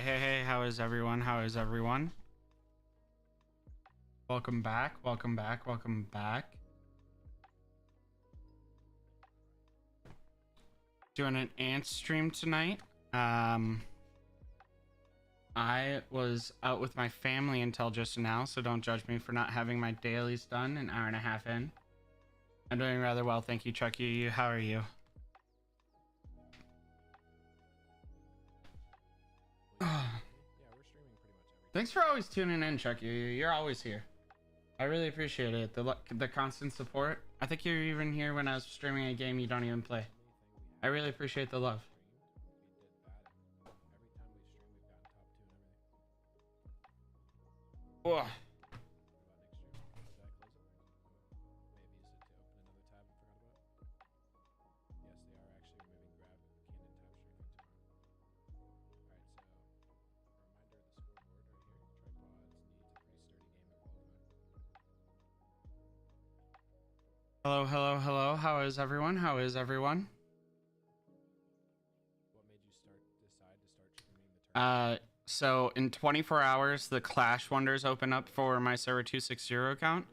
Hey, how is everyone? How is everyone? Welcome back. Doing an ant stream tonight. I was out with my family until just now, so don't judge me for not having my dailies done an hour and a half in. I'm doing rather well, thank you, Chucky. How are you? Thanks for always tuning in, Chucky. You're always here. I really appreciate it. The constant support. I think you're even here when I was streaming a game you don't even play. I really appreciate the love. Whoa. Hello. How is everyone? So in 24 hours, the Clash Wonders open up for my server 260 account.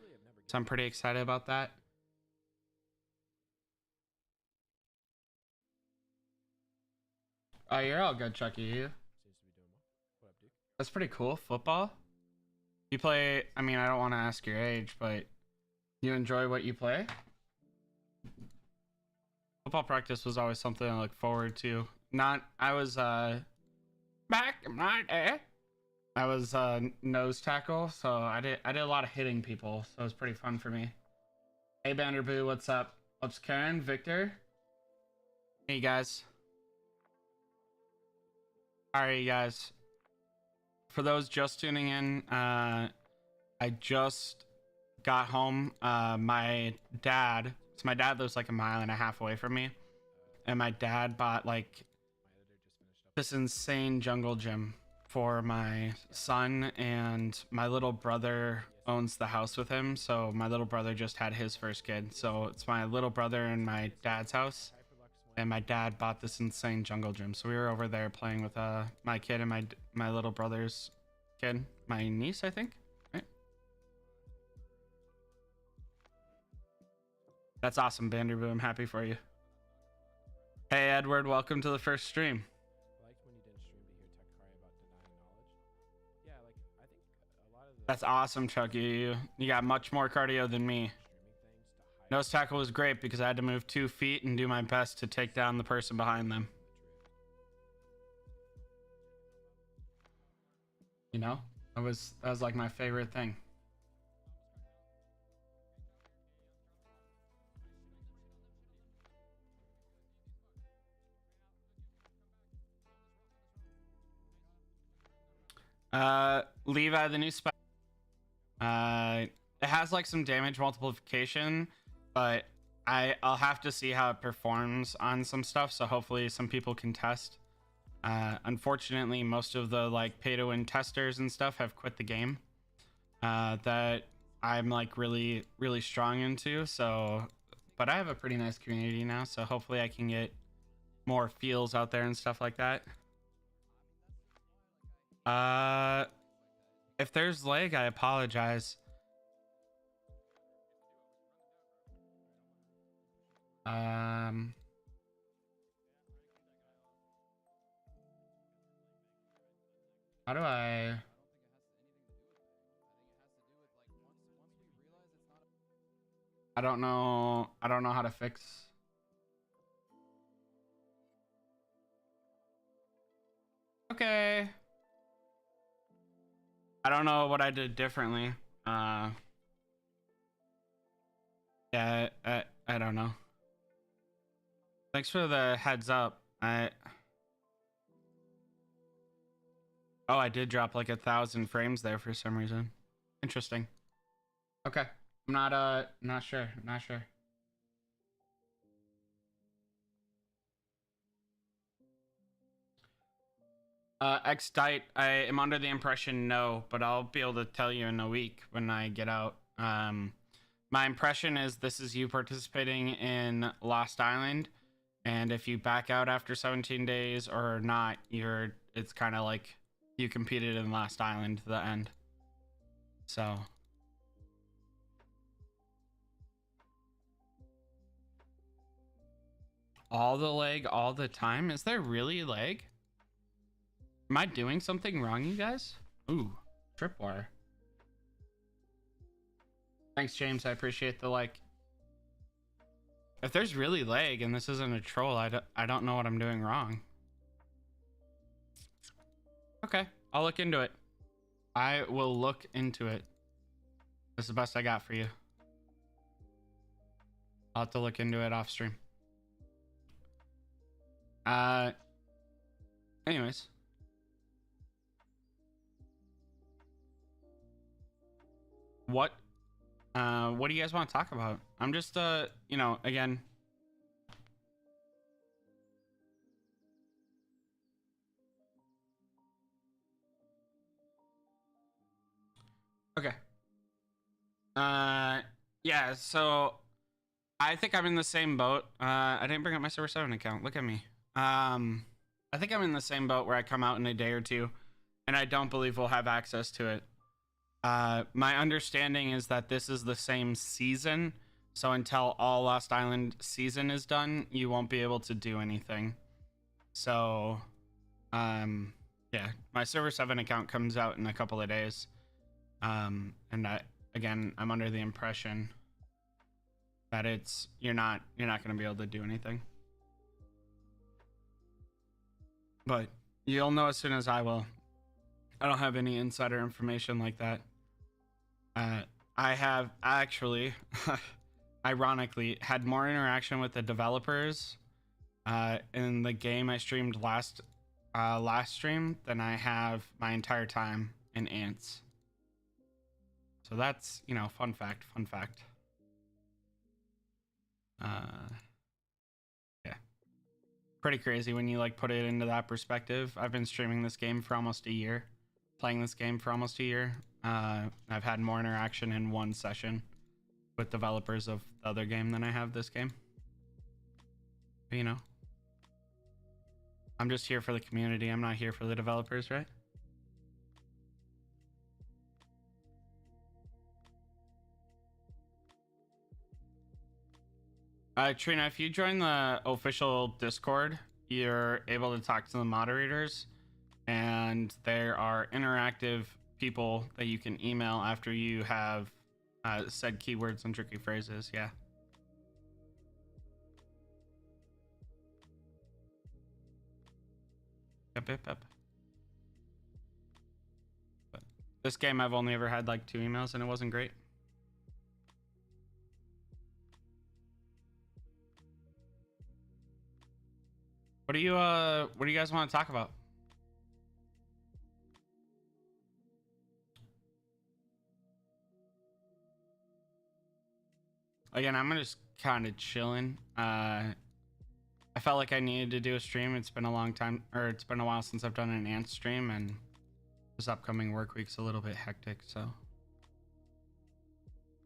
So I'm pretty excited about that. Oh, you're all good, Chucky. That's pretty cool. Football? You play, I mean, I don't want to ask your age, but you enjoy what you play? Football practice was always something I look forward to. I was, back in my day, I was nose tackle, so I did a lot of hitting people, so it was pretty fun for me. Hey Banderboo, what's up? What's Karen? Victor? Hey guys. Alright, you guys. For those just tuning in, I just got home. My dad lives like a mile and a half away from me, and my dad bought like this insane jungle gym for my son, and my little brother owns the house with him, so my little brother just had his first kid, so it's my little brother and my dad's house, and my dad bought this insane jungle gym, so we were over there playing with my kid and my little brother's kid, my niece, I think, right? That's awesome, Banderboo. I'm happy for you. Hey Edward, welcome to the first stream. That's awesome, Chucky. You got much more cardio than me. Nose tackle was great because I had to move 2 feet and do my best to take down the person behind them. You know, that was like my favorite thing. Levi, the new spec. It has like some damage multiplication, but I'll have to see how it performs on some stuff, so hopefully some people can test. Unfortunately, most of the like pay to win testers and stuff have quit the game that I'm like really strong into, so but I have a pretty nice community now, so hopefully I can get more feels out there and stuff like that. If there's lag, I apologize. How do I don't know how to fix. Okay. I don't know what I did differently. Yeah, I don't know. Thanks for the heads up. Oh, I did drop like 1,000 frames there for some reason. Interesting. Okay. I'm not sure. X-Dite, I am under the impression no, but I'll be able to tell you in a week when I get out. My impression is this is you participating in Lost Island, and if you back out after 17 days or not, it's kind of like you competed in Last Island to the end. So all the lag all the time? Is there really lag? Am I doing something wrong, you guys? Ooh, tripwire. Thanks, James. I appreciate the like. If there's really lag and this isn't a troll, I don't know what I'm doing wrong. Okay, I'll look into it. I will look into it. That's the best I got for you. I'll have to look into it off stream. Anyways. What do you guys want to talk about? I'm just, you know, again. Okay. Yeah, so I think I'm in the same boat. I didn't bring up my Server 7 account. Look at me. I think I'm in the same boat where I come out in a day or two, and I don't believe we'll have access to it. My understanding is that this is the same season, so until all Lost Island season is done, you won't be able to do anything. So, yeah, my Server 7 account comes out in a couple of days. And I'm under the impression that you're not going to be able to do anything. But you'll know as soon as I will. I don't have any insider information like that. I have actually, ironically, had more interaction with the developers in the game I streamed last stream than I have my entire time in Ants. So that's, you know, fun fact. Yeah. Pretty crazy when you like put it into that perspective. I've been streaming this game for almost a year. Playing this game for almost a year. I've had more interaction in one session with developers of the other game than I have this game. But, you know, I'm just here for the community. I'm not here for the developers, right? Trina, if you join the official Discord, you're able to talk to the moderators, and there are interactive people that you can email after you have said keywords and tricky phrases. Yeah. Yep. But this game, I've only ever had like 2 emails, and it wasn't great. What do you guys want to talk about? Again, I'm just kind of chilling. I felt like I needed to do a stream. It's been a long time, or it's been a while since I've done an Ant stream, and this upcoming work week's a little bit hectic, so.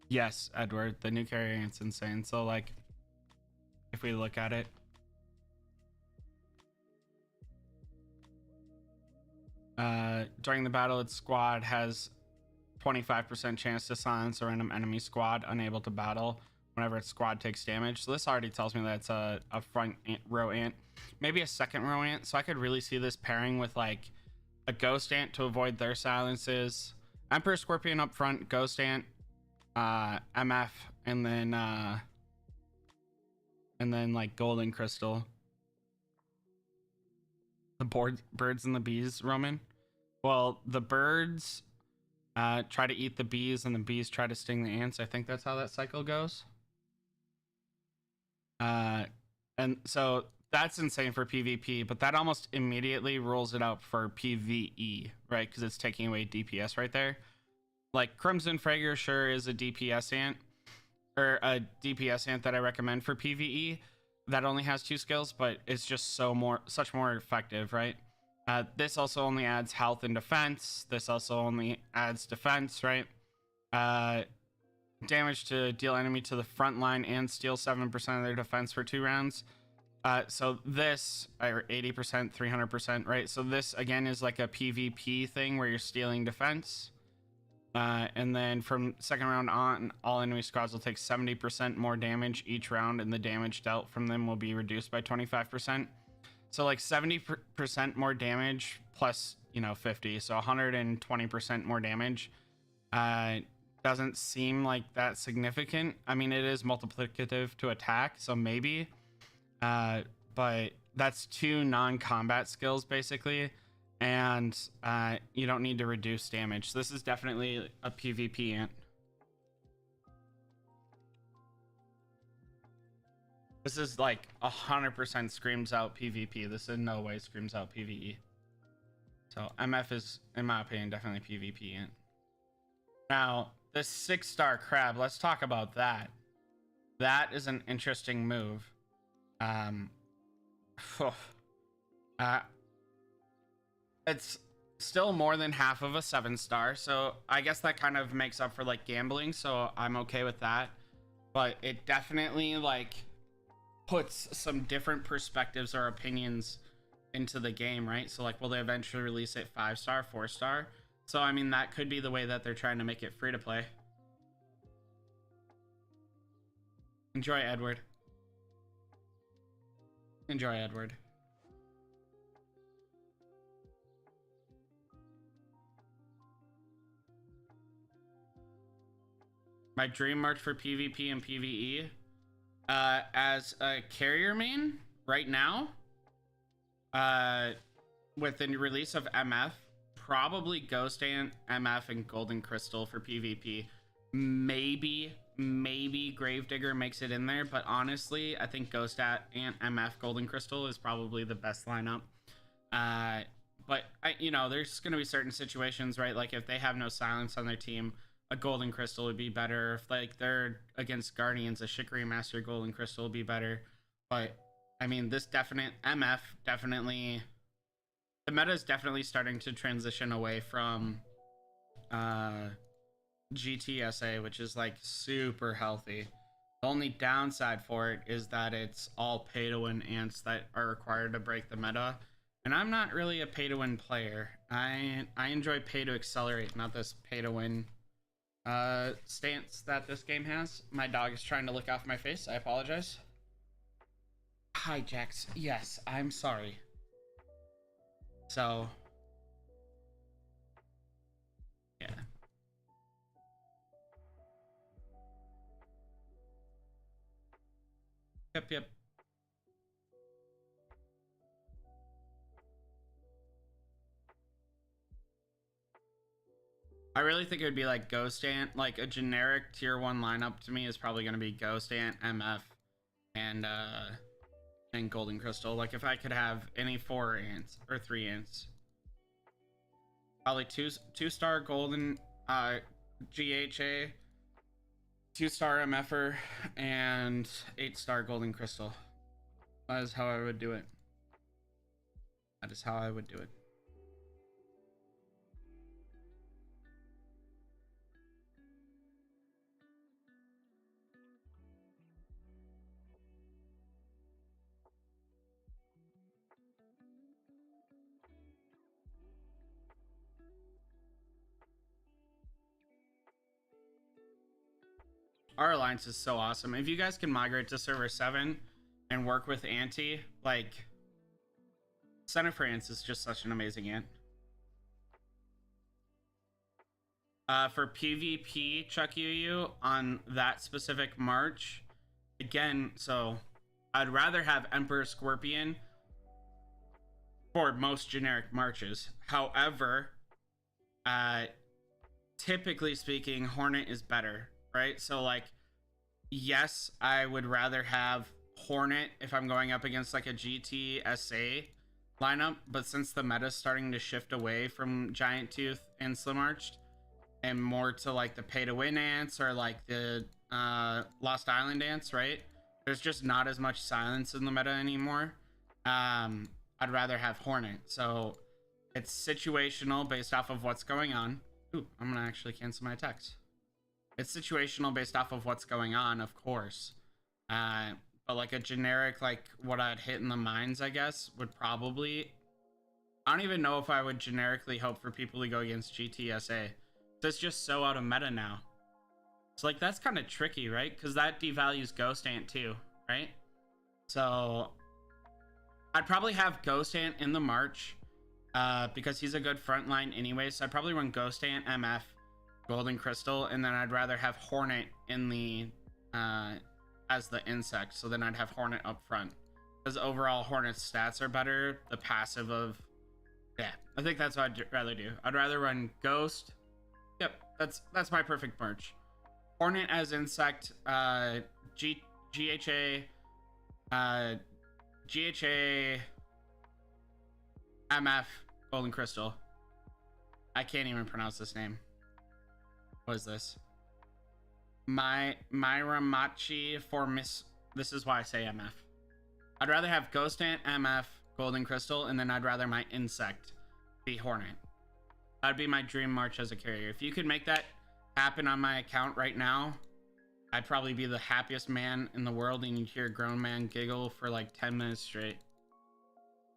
Yes, Edward, the new carrier Ant's insane. So like, if we look at it, during the battle, its squad has 25% chance to silence a random enemy squad unable to battle whenever its squad takes damage. So this already tells me that it's a front row ant, maybe a second row ant. So I could really see this pairing with like a ghost ant to avoid their silences, Emperor Scorpion up front, ghost ant, MF, and then like golden crystal. The birds and the bees, Roman. Well, the birds try to eat the bees, and the bees try to sting the ants. I think that's how that cycle goes. And so that's insane for PvP, but that almost immediately rules it out for PvE, right? Because it's taking away DPS right there. Like Crimson Fragor sure is a DPS ant, or a DPS ant that I recommend for PvE. That only has 2 skills, but it's just such more effective, right? This also only adds health and defense. This also only adds defense, right? Damage to deal enemy to the front line and steal 7% of their defense for 2 rounds. So this, or 80%, 300%, right? So this again is like a PvP thing where you're stealing defense. And then from second round on, all enemy squads will take 70% more damage each round, and the damage dealt from them will be reduced by 25%. So like 70% more damage plus, 50, so 120% more damage. Doesn't seem like that significant. I mean, it is multiplicative to attack, so maybe. But that's 2 non-combat skills basically, and you don't need to reduce damage. So this is definitely a PvP ant. This is like 100% screams out PvP. This in no way screams out PvE. So MF is, in my opinion, definitely PvP ant. Now, this 6-star crab, let's talk about that. That is an interesting move. It's still more than half of a 7-star, so I guess that kind of makes up for like gambling, so I'm okay with that. But it definitely like puts some different perspectives or opinions into the game, right? So like, will they eventually release it 5-star, 4-star? So I mean, that could be the way that they're trying to make it free to play. Enjoy, Edward. Enjoy, Edward. My dream march for PvP and PvE, as a carrier main right now, with the release of MF, probably Ghost Ant, MF, and Golden Crystal for PvP. Maybe Gravedigger makes it in there, but honestly, I think Ghost Ant, MF, Golden Crystal is probably the best lineup. But there's going to be certain situations, right? Like if they have no silence on their team, a Golden Crystal would be better. If like they're against Guardians, a Shikari Master Golden Crystal would be better. But I mean, this MF definitely, the meta is definitely starting to transition away from GTSA, which is like super healthy. The only downside for it is that it's all pay to win ants that are required to break the meta. And I'm not really a pay to win player. I enjoy pay to accelerate, not this pay to win stance that this game has. My dog is trying to lick off my face. I apologize. Hi, Jax. Yes, I'm sorry. So, yeah. Yep. I really think it would be like Ghost Ant. Like a generic tier 1 lineup to me is probably going to be Ghost Ant, MF, and Golden Crystal. Like if I could have any 4 ants or 3 ants, probably 2-star Golden GHA, 2-star MFer, and 8-star Golden Crystal. That is how I would do it. That is how I would do it. Our alliance is so awesome. If you guys can migrate to server 7 and work with Anti, like Center France is just such an amazing ant. For PvP, Chuck UU on that specific march, again, so I'd rather have Emperor Scorpion for most generic marches. However, typically speaking, Hornet is better, right? So like, yes, I would rather have Hornet if I'm going up against like a GTSA lineup, but since the meta is starting to shift away from Giant Tooth and Slim Arched and more to like the pay to win ants or like the Lost Island ants, right? There's just not as much silence in the meta anymore. I'd rather have Hornet. So it's situational based off of what's going on. Ooh, I'm gonna actually cancel my attacks. It's situational based off of what's going on, of course. but like a generic, like what I'd hit in the mines, I guess, would probably. I don't even know if I would generically hope for people to go against GTSA. That's just so out of meta now. So like that's kind of tricky, right? Because that devalues Ghost Ant too, right? So I'd probably have Ghost Ant in the March because he's a good frontline anyway. So I'd probably run Ghost Ant, MF, Golden Crystal, and then I'd rather have Hornet in the as the insect. So then I'd have Hornet up front because overall Hornet's stats are better. The passive of yeah, I think that's what I'd rather do. I'd rather run Ghost. Yep, that's my perfect merch. Hornet as insect, GHA, GHA, MF, Golden Crystal. I can't even pronounce this name. What is this? Myra Machi for Miss. This is why I say MF. I'd rather have Ghost Ant, MF, Golden Crystal, and then I'd rather my insect be Hornet. That'd be my dream march as a carrier. If you could make that happen on my account right now, I'd probably be the happiest man in the world, and you'd hear a grown man giggle for like 10 minutes straight.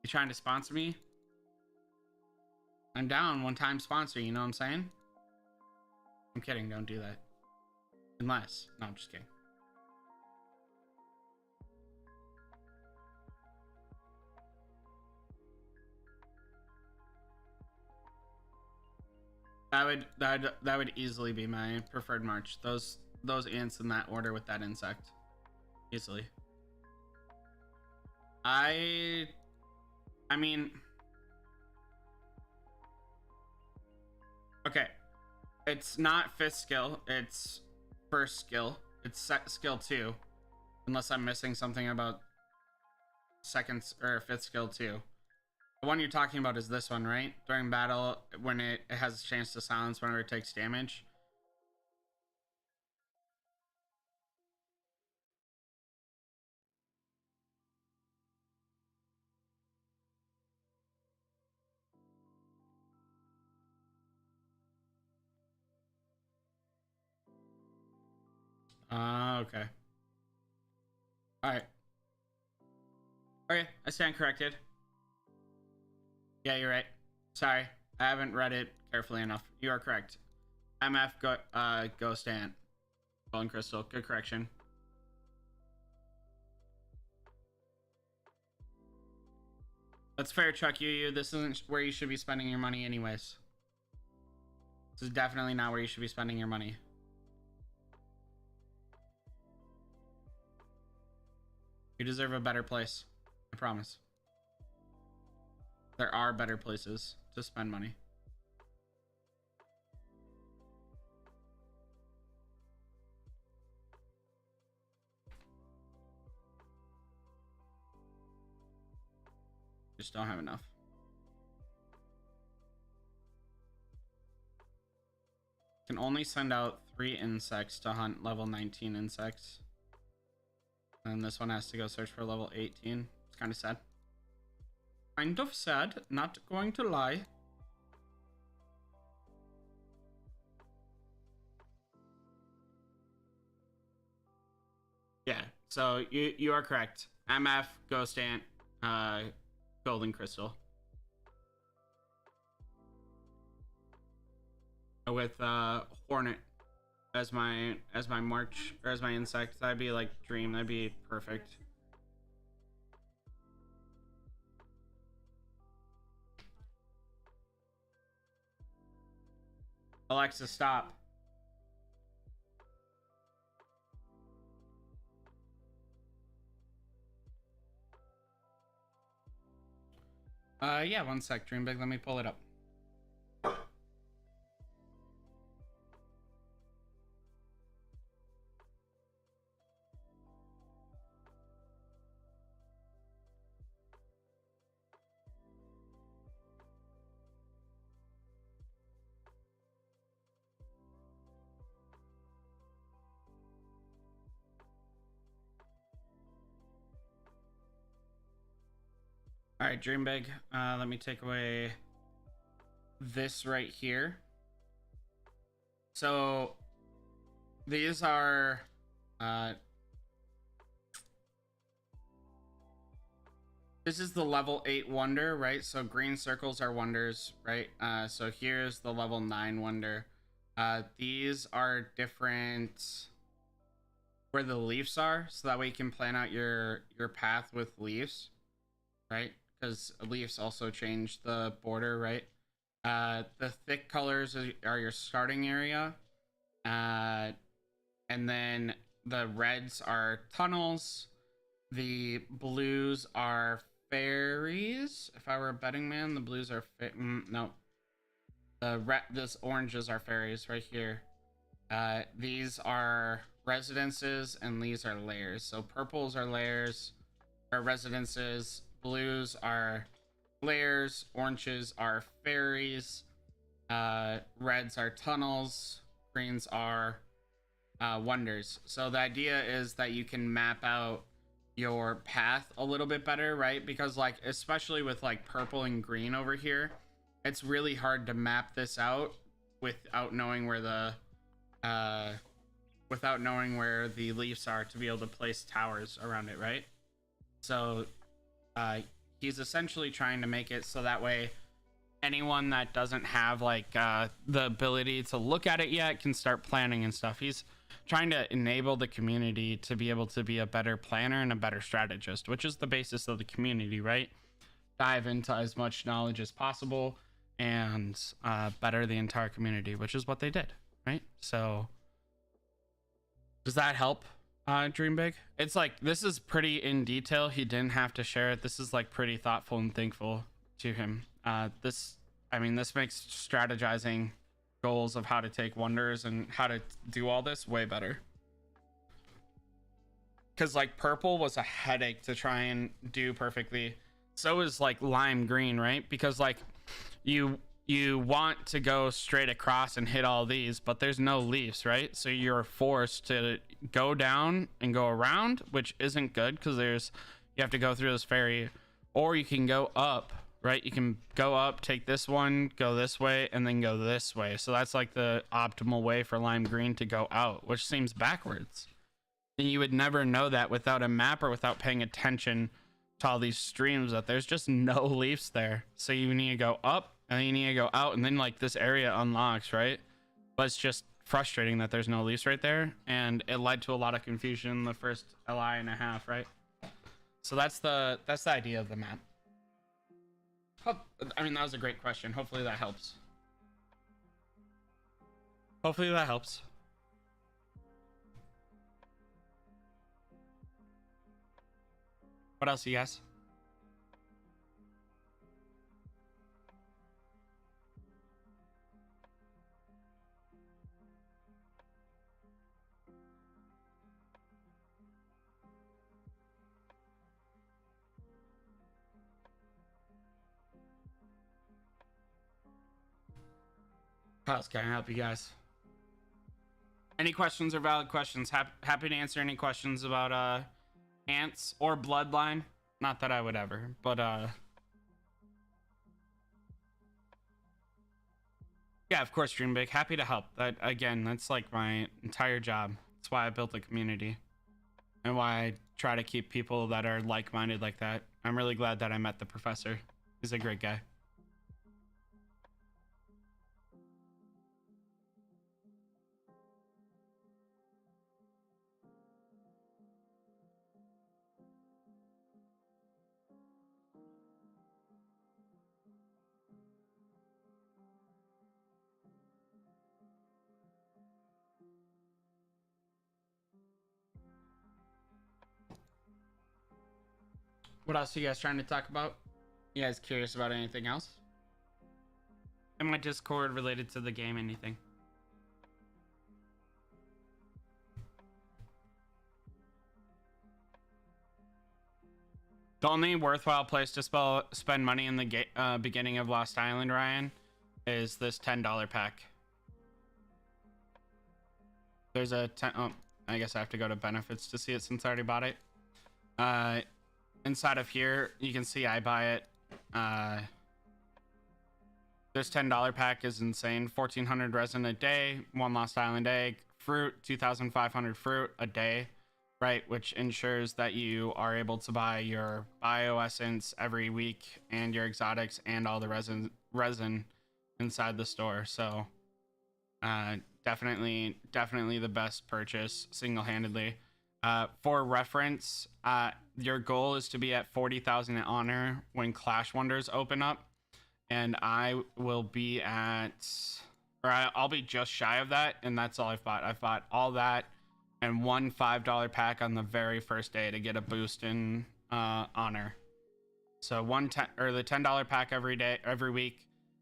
You trying to sponsor me? I'm down, one-time sponsor, you know what I'm saying? I'm kidding, don't do that. Unless, no, I'm just kidding. That would easily be my preferred march. Those ants in that order with that insect. Easily. I mean, okay. It's not 5th skill, it's 1st skill. It's skill 2. Unless I'm missing something about 2nd or 5th skill 2. The one you're talking about is this one, right? During battle, when it has a chance to silence whenever it takes damage. Okay. Alright. Okay, I stand corrected. Yeah, you're right. Sorry, I haven't read it carefully enough. You are correct. MF Ghost Ant. Golden Crystal. Good correction. That's fair, Chuck. This isn't where you should be spending your money anyways. This is definitely not where you should be spending your money. You deserve a better place. I promise. There are better places to spend money. Just don't have enough. Can only send out 3 insects to hunt level 19 insects. And this one has to go search for level 18. It's kind of sad. Kind of sad, not going to lie. Yeah, so you are correct. MF, Ghost Ant, Golden Crystal. With Hornet as my march, or as my insect. That'd be like dream. That'd be perfect. Alexa, stop. Yeah, one sec, Dreambig. Let me pull it up. All right, Dreambig. Let me take away this right here. So these are This is the level 8 wonder, right? So green circles are wonders, right? So here's the level 9 wonder. These are different where the leaves are, so that way you can plan out your path with leaves, right? Because leaves also change the border, right? The thick colors are your starting area. And then the reds are tunnels. The blues are fairies. If I were a betting man, the blues are no. This oranges are fairies right here. These are residences and these are layers. So purples are layers, or residences. Blues are layers. Oranges are fairies. Reds are tunnels. Greens are wonders. So the idea is that you can map out your path a little bit better, right? Because like, especially with like purple and green over here, it's really hard to map this out without knowing where the leaves are to be able to place towers around it, right? So he's essentially trying to make it so that way anyone that doesn't have like the ability to look at it yet can start planning and stuff. He's trying to enable the community to be able to be a better planner and a better strategist, which is the basis of the community, right? Dive into as much knowledge as possible and better the entire community, which is what they did, right? So does that help? Dream big. It's like, this is pretty in detail. He didn't have to share it. This is like pretty thoughtful and thankful to him. This makes strategizing goals of how to take wonders and how to do all this way better. Because like purple was a headache to try and do perfectly. So is like lime green, right? Because like you want to go straight across and hit all these, but there's no leaves, right? So you're forced to go down and go around, which isn't good because you have to go through this fairy, or you can go up, right? You can go up, take this one, go this way, and then go this way. So that's like the optimal way for lime green to go out, which seems backwards. And you would never know that without a map or without paying attention to all these streams, that there's just no leaves there. So you need to go up and then you need to go out, and then like this area unlocks, right? But it's just frustrating that there's no leaves right there, and it led to a lot of confusion in the first LI and a half, right? So that's the idea of the map. I mean, that was a great question. Hopefully that helps. Hopefully that helps. What else, you guys? How else can I help you guys? Any questions or valid questions? Happy to answer any questions about ants or bloodline. Not that I would ever, but yeah, of course, dream big. Happy to help. That again, that's like my entire job. That's why I built a community and why I try to keep people that are like-minded like that. I'm really glad that I met the professor. He's a great guy. What else are you guys trying to talk about? You guys curious about anything else? In my Discord related to the game, anything? The only worthwhile place to spend money in the beginning of Lost Island, Ryan, is this $10 pack. There's a I guess I have to go to benefits to see it since I already bought it. Inside of here, you can see I buy it. This $10 pack is insane. 1,400 resin a day, 1 Lost Island egg, fruit, 2,500 fruit a day. right? Which ensures that you are able to buy your bio essence every week and your exotics and all the resin inside the store. So definitely the best purchase single-handedly. For reference, your goal is to be at 40,000 in honor when Clash Wonders open up, and I will be at, or I'll be just shy of that, and that's all I've bought. I've bought all that and one $5 pack on the very first day to get a boost in honor. So the $10 pack every week,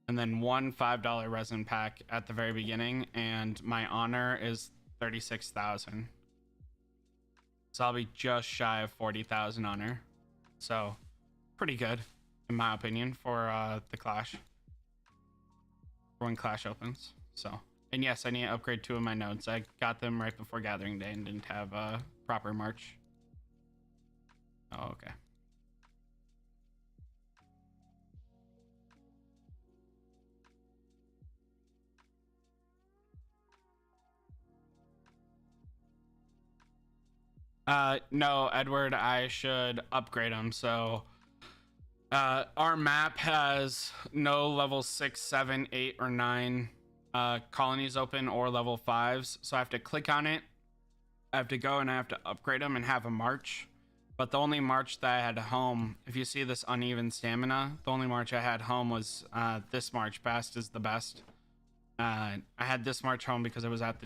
and then one $5 resin pack at the very beginning, and my honor is 36,000. So I'll be just shy of 40,000 honor. So pretty good, in my opinion, for the Clash. For when Clash opens. So, and yes, I need to upgrade 2 of my nodes. I got them right before Gathering Day and didn't have a proper March. Oh, okay. No, Edward, I should upgrade them. So, our map has no level 6, 7, 8, or 9 colonies open or level 5s. So I have to click on it. I have to go and I have to upgrade them and have a march. But the only march that I had home, if you see this uneven stamina, the only march I had home was this march. Best is the best. I had this march home because it was at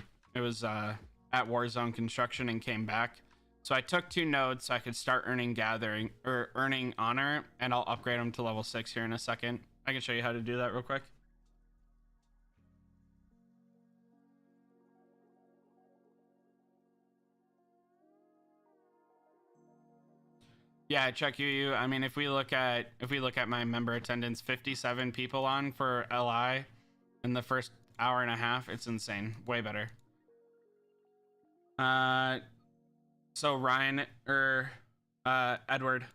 Warzone construction and came back. So I took 2 nodes so I could start earning honor, and I'll upgrade them to level 6 here in a second. I can show you how to do that real quick. Yeah, check you. I mean, if we look at my member attendance, 57 people on for LI in the first hour and a half. It's insane. Way better. So Ryan or Edward,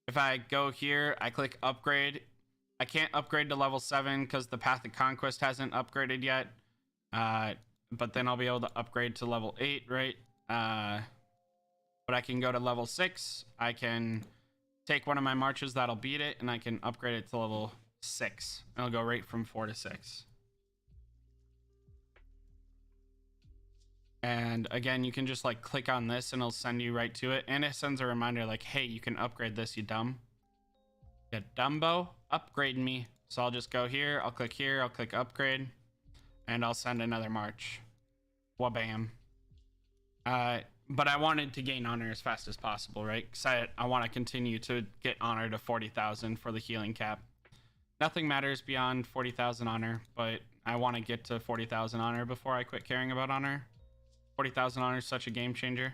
if I go here, I click upgrade. I can't upgrade to level 7 because the Path of Conquest hasn't upgraded yet. But then I'll be able to upgrade to level 8, right? But I can go to level 6. I can take one of my marches that'll beat it, and I can upgrade it to level 6. And I'll go right from 4 to 6. And again, you can just like click on this and it'll send you right to it. And it sends a reminder like, hey, you can upgrade this, you dumb. You dumbo, upgrade me. So I'll just go here, I'll click upgrade, and I'll send another march. Wabam. But I wanted to gain honor as fast as possible, right? Because I want to continue to get honor to 40,000 for the healing cap. Nothing matters beyond 40,000 honor, but I want to get to 40,000 honor before I quit caring about honor. 40,000 honor is such a game changer.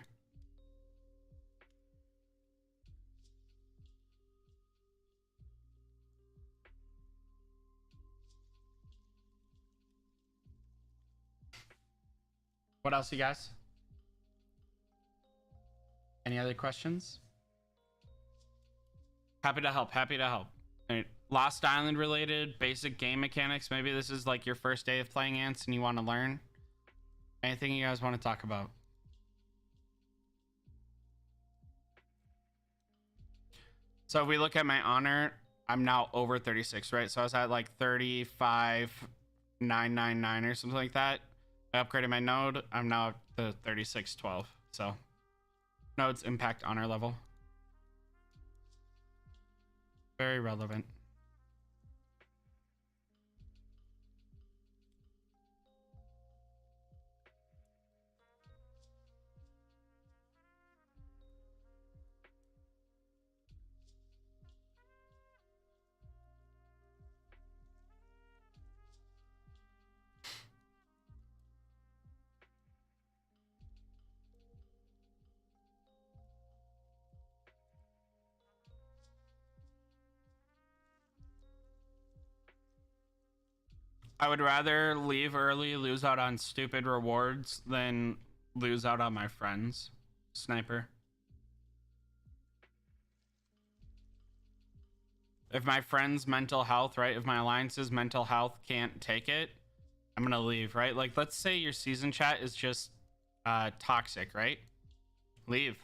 What else, you guys? Any other questions? Happy to help. Happy to help. Right. Lost Island related, basic game mechanics. Maybe this is like your first day of playing Ants and you want to learn. Anything you guys want to talk about? So if we look at my honor, I'm now over 36, right? So I was at like 35,999 or something like that. I upgraded my node. I'm now up to 3612. So nodes impact honor level. Very relevant. I would rather leave early, lose out on stupid rewards, than lose out on my friends. Sniper. If my friend's mental health, right? If my alliance's mental health can't take it, I'm gonna leave, right? Like, let's say your season chat is just toxic, right? Leave.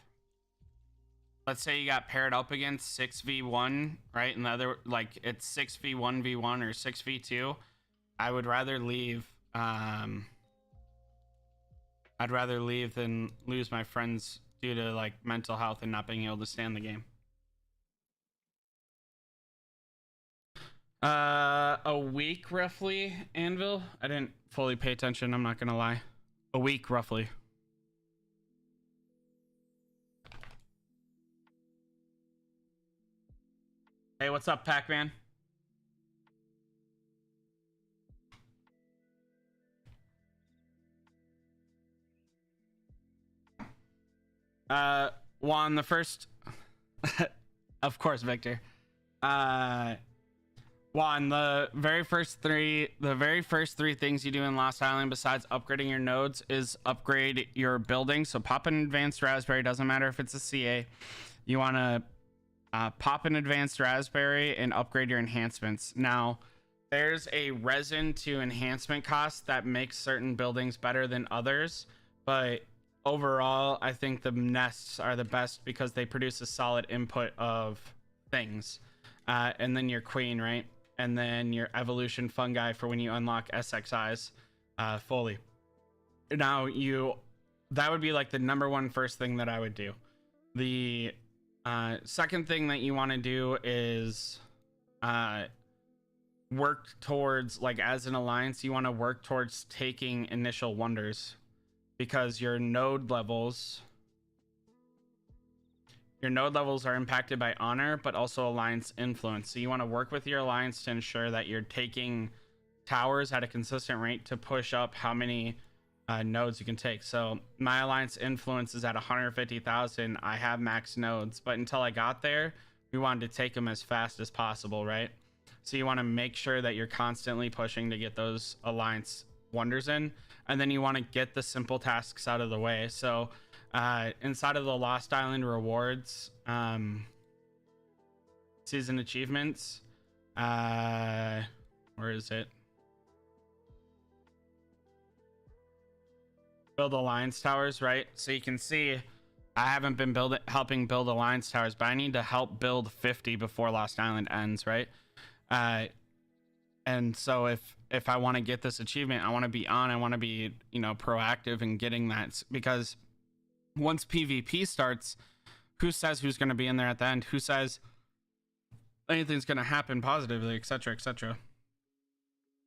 Let's say you got paired up against 6v1, right? And the other, like, it's 6v1v1 or 6v2. I would rather leave. I'd rather leave than lose my friends due to like mental health and not being able to stand the game. A week roughly, Anvil. I didn't fully pay attention, I'm not gonna lie. A week roughly. Hey, what's up, Pac-Man? Juan, the first of course, Victor. Juan, the very first three things you do in Lost Island besides upgrading your nodes is upgrade your building. So pop an advanced raspberry, doesn't matter if it's a CA. You want to pop an advanced raspberry and upgrade your enhancements. Now, there's a resin to enhancement cost that makes certain buildings better than others, but overall, I think the nests are the best because they produce a solid input of things. And then your queen, right? And then your evolution fungi for when you unlock SXIs fully. Now, that would be like the number one first thing that I would do. The second thing that you want to do is work towards, like, as an alliance, you want to work towards taking initial wonders, because your node levels are impacted by honor, but also alliance influence. So you want to work with your alliance to ensure that you're taking towers at a consistent rate to push up how many nodes you can take. So my alliance influence is at 150,000. I have max nodes, but until I got there, we wanted to take them as fast as possible, right? So you want to make sure that you're constantly pushing to get those alliance wonders in, and then you want to get the simple tasks out of the way. So inside of the Lost Island rewards, season achievements, where is it? Build alliance towers, right? So you can see I haven't been helping build alliance towers, but I need to help build 50 before Lost Island ends, right? And so if I want to get this achievement, I want to be proactive in getting that, because once PvP starts, who says who's going to be in there at the end? Who says anything's going to happen positively, etc., etc.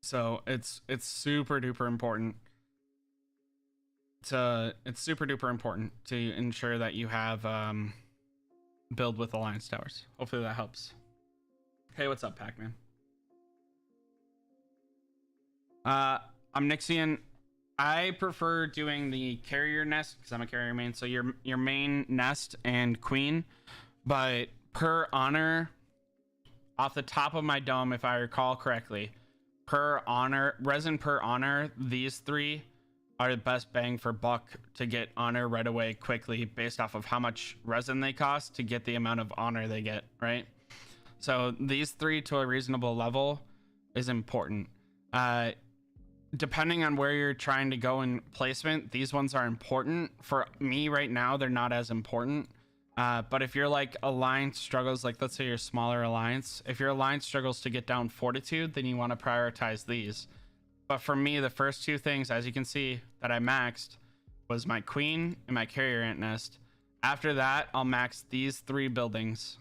So it's super duper important to ensure that you have build with alliance towers. Hopefully that helps. Hey, what's up, Pac-Man? I'm Nixian. I prefer doing the carrier nest because I'm a carrier main. So your main nest and queen, but per honor, off the top of my dome, if I recall correctly, resin per honor, these three are the best bang for buck to get honor right away quickly based off of how much resin they cost to get the amount of honor they get, right? So these three to a reasonable level is important. Depending on where you're trying to go in placement, these ones are important. For me right now, they're not as important. But if you're like alliance struggles, like let's say you're smaller alliance, if your alliance struggles to get down fortitude, then you want to prioritize these. But for me, the first two things, as you can see, that I maxed was my queen and my carrier ant nest. After that, I'll max these three buildings.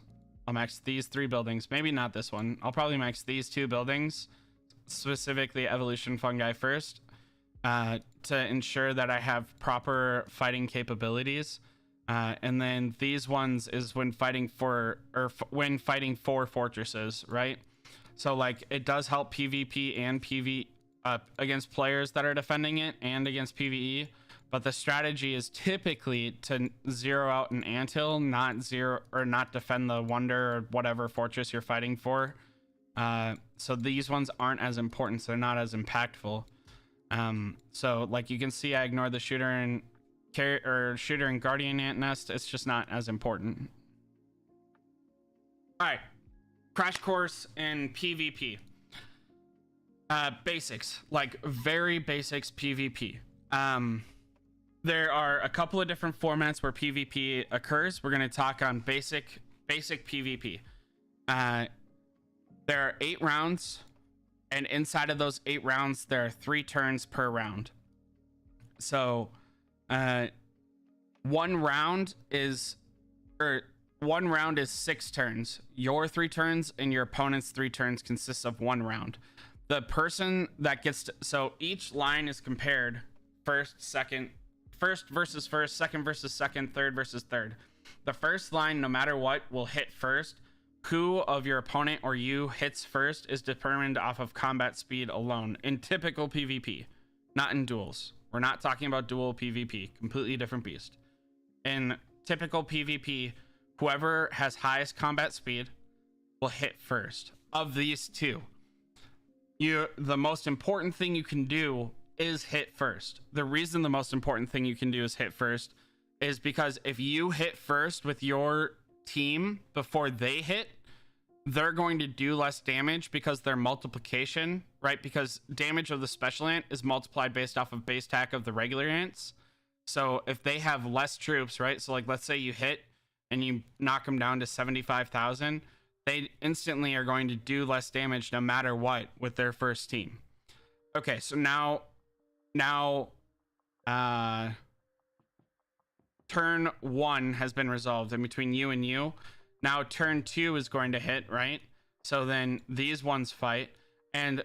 Maybe not this one. I'll probably max these two buildings, specifically evolution fungi first, to ensure that I have proper fighting capabilities. And then these ones is when fighting for fortresses, right? So like it does help PvP and PV against players that are defending it and against PvE, but the strategy is typically to zero out an anthill, not defend the wonder or whatever fortress you're fighting for. So these ones aren't as important, so they're not as impactful. So like you can see, I ignored the shooter and guardian ant nest. It's just not as important. All right, crash course in PvP. Basics, like very basics PvP. there are a couple of different formats where PvP occurs. We're going to talk on basic PvP. There are 8 rounds, and inside of those 8 rounds, there are 3 turns per round. So, one round is 6 turns. Your 3 turns and your opponent's 3 turns consists of 1 round. The person that gets so each line is compared first versus first, second versus second, third versus third. The first line, no matter what, will hit first. Who of your opponent or you hits first is determined off of combat speed alone in typical PvP, not in duels. We're not talking about dual PvP, completely different beast. In typical PvP, whoever has highest combat speed will hit first. Of these 2, the most important thing you can do is hit first. The reason the most important thing you can do is hit first is because if you hit first with your team before they hit, they're going to do less damage because their multiplication, right? Because damage of the special ant is multiplied based off of base attack of the regular ants. So if they have less troops, right? So like, let's say you hit and you knock them down to 75,000, they instantly are going to do less damage no matter what with their first team. Okay, so now turn 1 has been resolved in between you and you. Now turn 2 is going to hit, right? So then these ones fight, and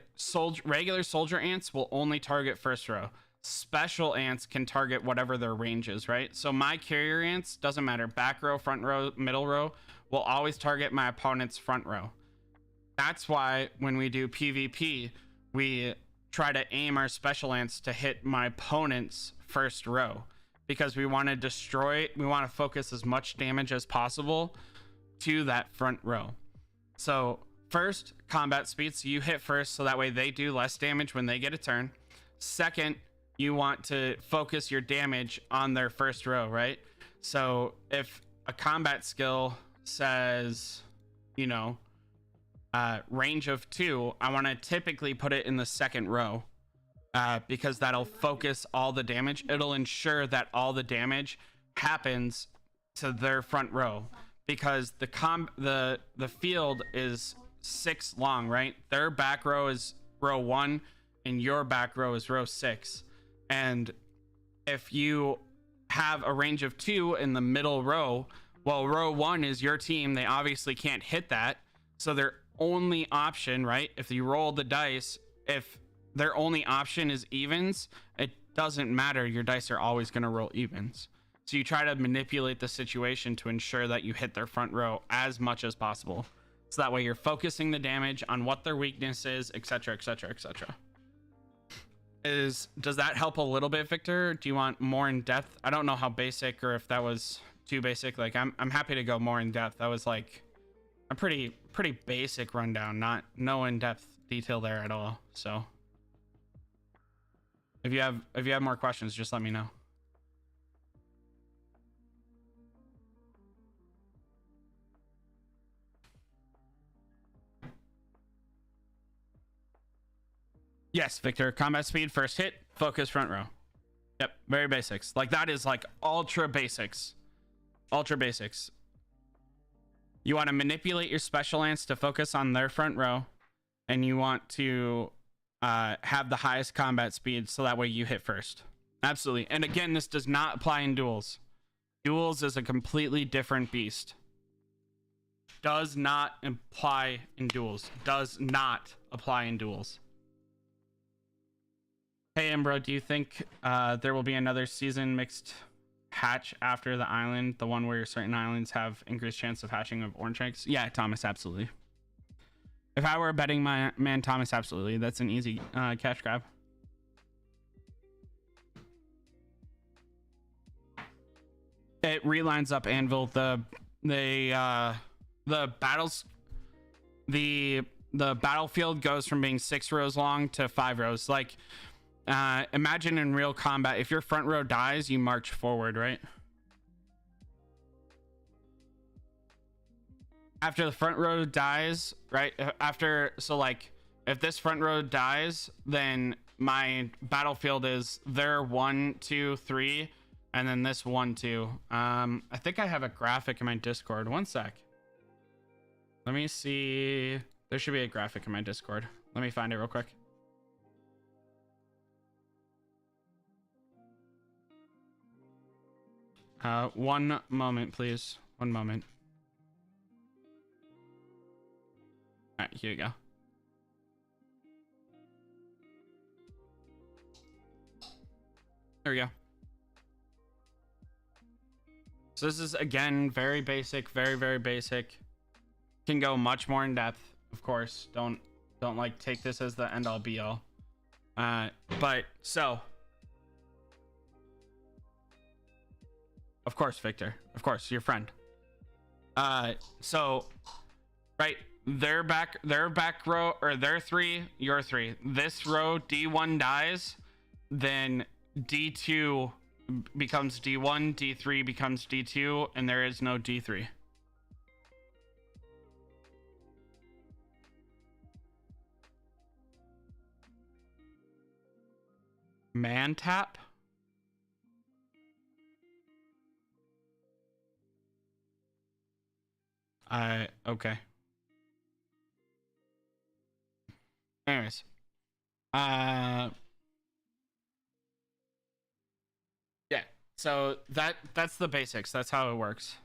regular soldier ants will only target first row. Special ants can target whatever their range is, right? So my carrier ants, doesn't matter, back row, front row, middle row, will always target my opponent's front row. That's why when we do PvP, we try to aim our special ants to hit my opponent's first row, because we want to focus as much damage as possible to that front row. So first, combat speed, so you hit first, so that way they do less damage when they get a turn. Second, you want to focus your damage on their first row, right? So if a combat skill says, range of 2, I want to typically put it in the second row, because that'll focus all the damage. It'll ensure that all the damage happens to their front row, because the field is 6 long, right? Their back row is row 1 and your back row is row 6. And if you have a range of 2 in the middle row, well, row 1 is your team. They obviously can't hit that. So their only option, right? If you roll the dice, if their only option is evens, it doesn't matter. Your dice are always going to roll evens. So you try to manipulate the situation to ensure that you hit their front row as much as possible. So that way you're focusing the damage on what their weakness is, etc., etc., etc. Does that help a little bit, Victor? Do you want more in depth? I don't know how basic, or if that was too basic. Like, I'm happy to go more in depth. That was like a pretty basic rundown, no in-depth detail there at all. So if you have more questions, just let me know. Yes, Victor. Combat speed, first hit, focus, front row. Yep, very basics. Like, that is like ultra basics. Ultra basics. You want to manipulate your special ants to focus on their front row, and you want to have the highest combat speed, so that way you hit first. Absolutely. And again, this does not apply in duels. Duels is a completely different beast. Does not apply in duels. Does not apply in duels. Hey, Umbro, do you think there will be another season mixed hatch after the island, the one where certain islands have increased chance of hatching of orange eggs? Yeah, Thomas, absolutely. If I were a betting man, Thomas, absolutely. That's an easy cash grab. It relines up Anvil. The battlefield goes from being 6 rows long to 5 rows. Like, imagine in real combat, if your front row dies, you march forward, right? After the front row dies, right? So like, if this front row dies, then my battlefield is there 1, 2, 3, And then this one too. I think I have a graphic in my Discord. One sec. Let me see. There should be a graphic in my Discord. Let me find it real quick. One moment, please. One moment. All right, here you go. There we go. So this is, again, very basic, very, very basic. Can go much more in depth, of course. Don't like take this as the end all be all. But so, of course, Victor, of course, your friend. So, right, their back row, or their three, your three. This row, D1 dies, then D2 becomes D1, D3 becomes D2, and there is no D3. Man tap? Okay. Anyways. Yeah, so that's the basics. That's how it works.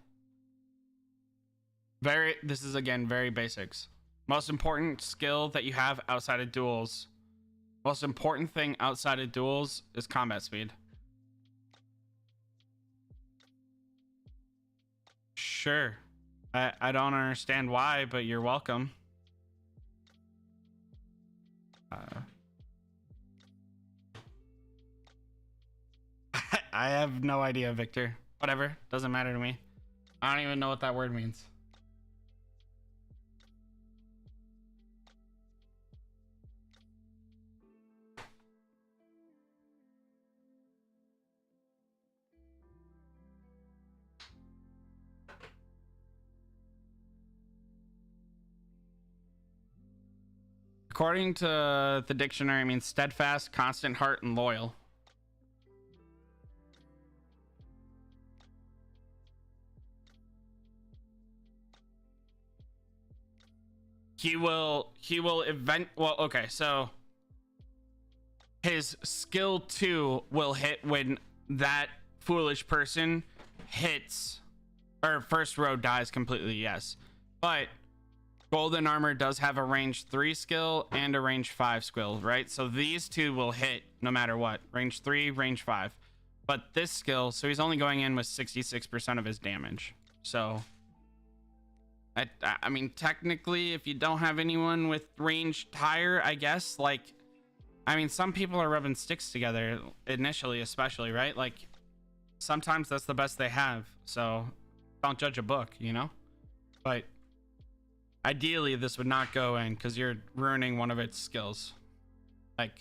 This is, again, very basics. Most important skill that you have outside of duels. Most important thing outside of duels is combat speed. Sure. I don't understand why, but you're welcome. I have no idea, Victor. Whatever. Doesn't matter to me. I don't even know what that word means. According to the dictionary, it means steadfast, constant heart, and loyal. He will well, okay, so his skill 2 will hit when that foolish person hits, or first row dies completely, yes. But golden armor does have a range 3 skill and a range 5 skill, right? So these two will hit no matter what. Range 3, range 5. But this skill, so he's only going in with 66% of his damage. So I mean, technically, if you don't have anyone with range higher, I guess, like, I mean, some people are rubbing sticks together initially, especially, right? Like, sometimes that's the best they have. So don't judge a book, you know? But ideally, this would not go in because you're ruining one of its skills. Like,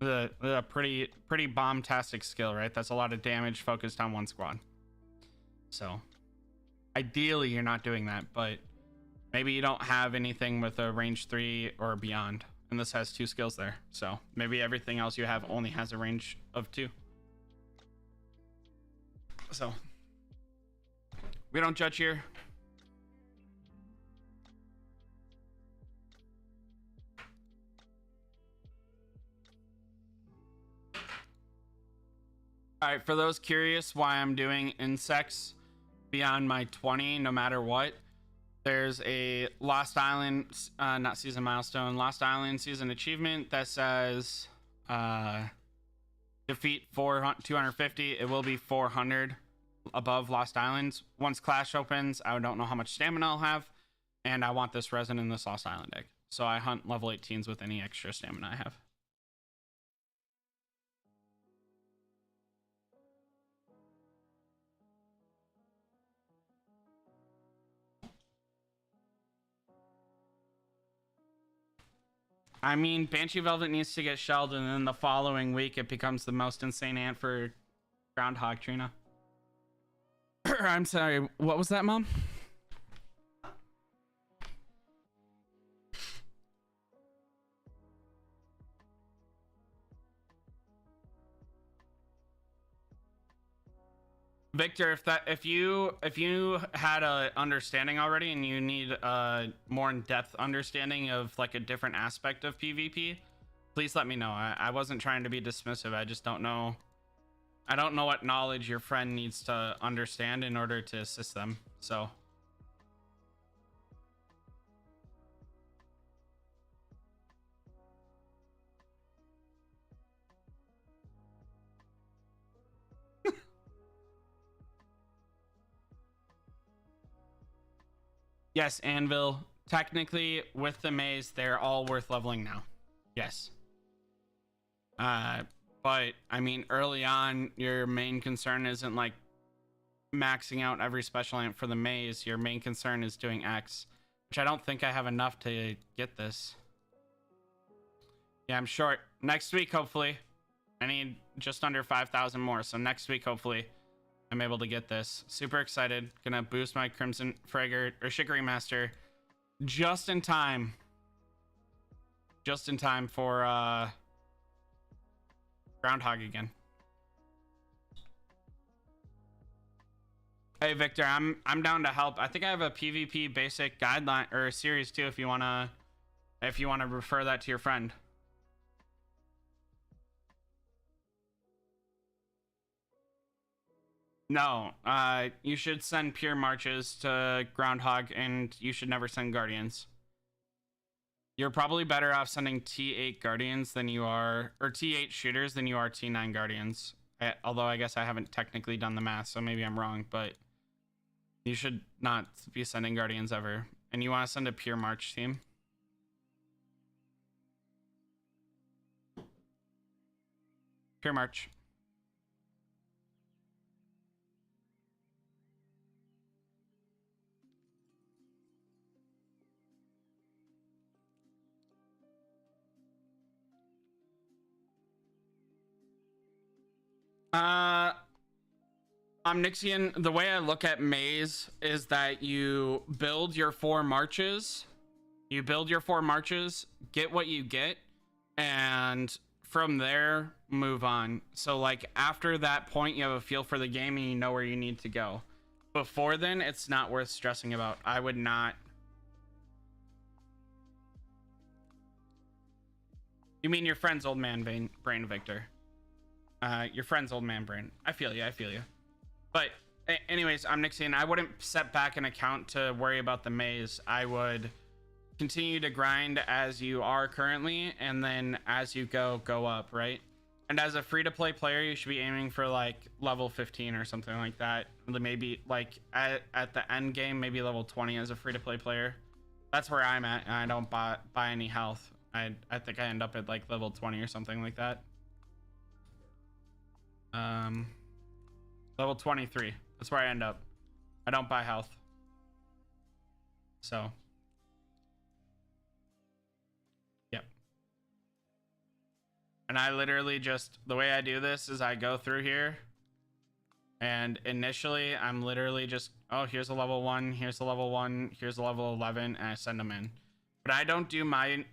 the pretty bomb-tastic skill, right? That's a lot of damage focused on one squad. So ideally, you're not doing that, but maybe you don't have anything with a range 3 or beyond, and this has 2 skills there. So maybe everything else you have only has a range of 2. So we don't judge here. All right, for those curious why I'm doing insects beyond my 20 no matter what, there's a Lost Island, not season milestone, Lost Island season achievement that says defeat 250. It will be 400 above Lost Islands. Once Clash opens, I don't know how much stamina I'll have, and I want this resin in this Lost Island egg. So I hunt level 18s with any extra stamina I have. I mean, Banshee Velvet needs to get shelled, and then the following week it becomes the most insane ant for Groundhog, Trina. I'm sorry, what was that, Mom? Victor, if you had a understanding already and you need a more in-depth understanding of like a different aspect of PvP, please let me know. I wasn't trying to be dismissive. I just don't know. I don't know what knowledge your friend needs to understand in order to assist them. So. Yes, Anvil. Technically, with the maze, they're all worth leveling now. Yes. But I mean, early on, your main concern isn't like maxing out every special ant for the maze. Your main concern is doing X, which I don't think I have enough to get this. Yeah, I'm short. Next week, hopefully. I need just under 5,000 more. So next week, hopefully, I'm able to get this. Super excited. Gonna boost my Crimson Fragger or Shikari Master just in time. Just in time for Groundhog again. Hey Victor, I'm down to help. I think I have a PvP basic guideline or series too if you wanna refer that to your friend. No, you should send pure marches to Groundhog and you should never send Guardians. You're probably better off sending T8 Guardians than you are, or T8 shooters than you are T9 Guardians. Although I guess I haven't technically done the math, so maybe I'm wrong, but you should not be sending Guardians ever. And you want to send a pure March team. Pure March. Omnixian, the way I look at Maze is that you build your 4 marches. You build your 4 marches, get what you get, and from there, move on. So, like, after that point, you have a feel for the game and you know where you need to go. Before then, it's not worth stressing about. I would not. You mean your friend's old man brain, Victor? Your friend's old man brain. I feel you. I feel you. But anyways, Omnixian, I wouldn't set back an account to worry about the maze. I would continue to grind as you are currently, and then as you go up, right? And as a free-to-play player, you should be aiming for like level 15 or something like that. Maybe like at the end game, maybe level 20 as a free-to-play player. That's where I'm at, and I don't buy any health. I think I end up at like level 20 or something like that. Level 23. That's where I end up. I don't buy health. So. Yep. And I literally just, the way I do this is I go through here. And initially, I'm literally just, oh, here's a level 1, here's a level 1, here's a level 11, and I send them in. But I don't do mine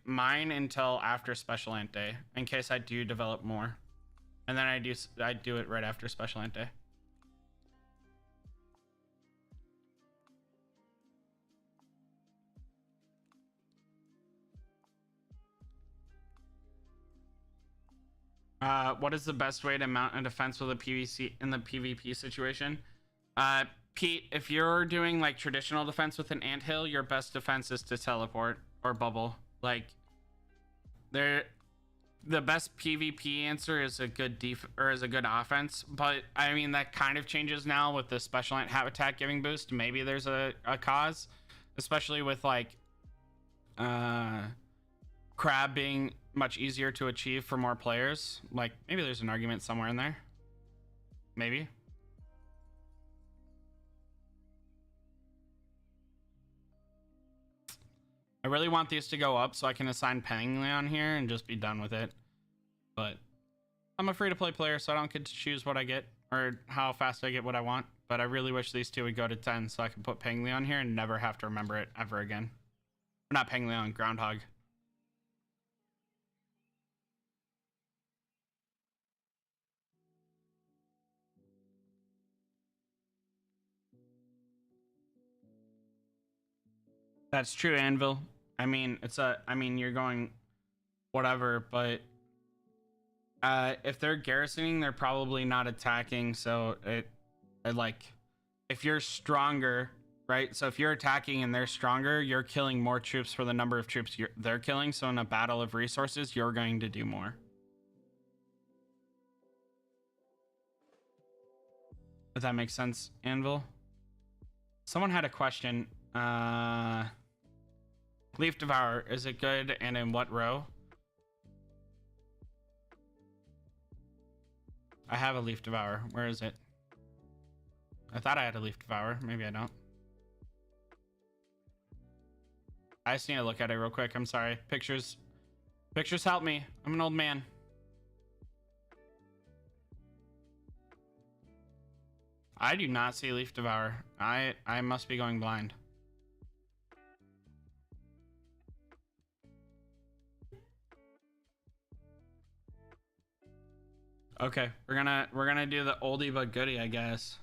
until after Special Ant Day, in case I do develop more. And then I do it right after Special Ant Day. What is the best way to mount a defense with a PvC in the PvP situation? Pete, if you're doing like traditional defense with an anthill, your best defense is to teleport or bubble. Like, the best PvP answer is a good good offense. But I mean, that kind of changes now with the Special Ant habitat giving boost. Maybe there's a cause, especially with like crab being much easier to achieve for more players. Like, maybe there's an argument somewhere in there. Maybe. I really want these to go up so I can assign Penguin on here and just be done with it. But I'm a free-to-play player, so I don't get to choose what I get or how fast I get what I want. But I really wish these two would go to 10 so I can put Penguin on here and never have to remember it ever again. Or not Penguin, Groundhog. That's true, Anvil. I mean, you're going whatever, but if they're garrisoning, they're probably not attacking. So it like, if you're stronger, right? So if you're attacking and they're stronger, you're killing more troops for the number of troops they're killing. So in a battle of resources, you're going to do more. If that makes sense, Anvil. Someone had a question. Leaf Devour, is it good and in what row? I have a Leaf Devour. Where is it? I thought I had a Leaf Devour. Maybe I don't. I just need to look at it real quick. I'm sorry. Pictures help me. I'm an old man. I do not see Leaf Devour. I must be going blind. Okay, we're gonna do the oldie but goodie, I guess.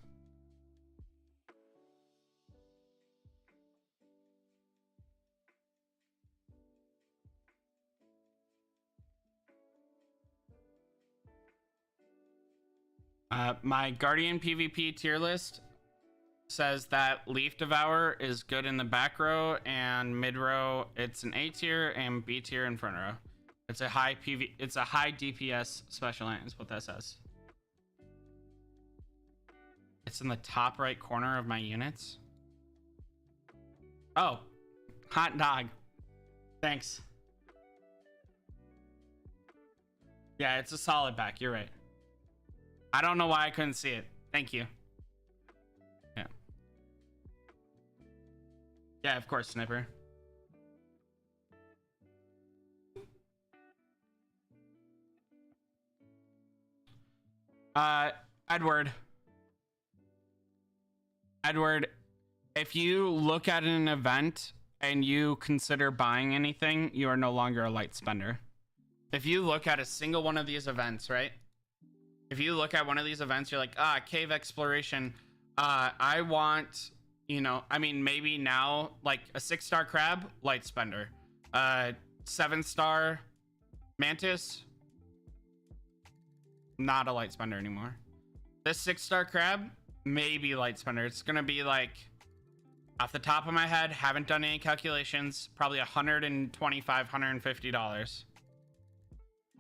My Guardian PvP tier list says that Leaf Devour is good in the back row, and mid row it's an A tier, and B tier in front row. It's a high DPS special ant is what that says. It's in the top right corner of my units. Oh, hot dog. Thanks. Yeah, it's a solid back. You're right. I don't know why I couldn't see it. Thank you. Yeah. Yeah, of course, Sniper. Edward, if you look at an event and you consider buying anything, you are no longer a light spender. If you look at a single one of these events, right? If you look at one of these events, you're like, cave exploration. I want, I mean, maybe now, like a 6-star crab, light spender. 7-star mantis, not a light spender anymore. This 6-star crab, maybe light spender. It's gonna be like, off the top of my head, haven't done any calculations, probably $125, $150.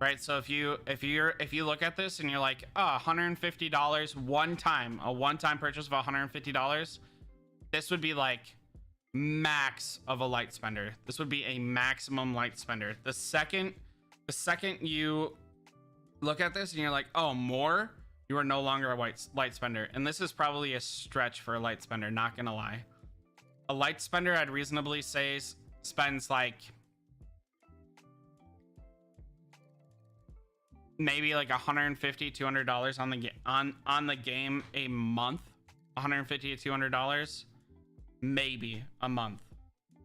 Right, so if you look at this and you're like, $150 a one-time purchase of $150, this would be like max of a light spender. This would be a maximum light spender. The second you look at this and you're like, oh, more, you are no longer a light spender. And this is probably a stretch for a light spender, not gonna lie. A light spender, I'd reasonably say, spends like maybe like $150, $200 on the game a month. $150 to $200 maybe a month.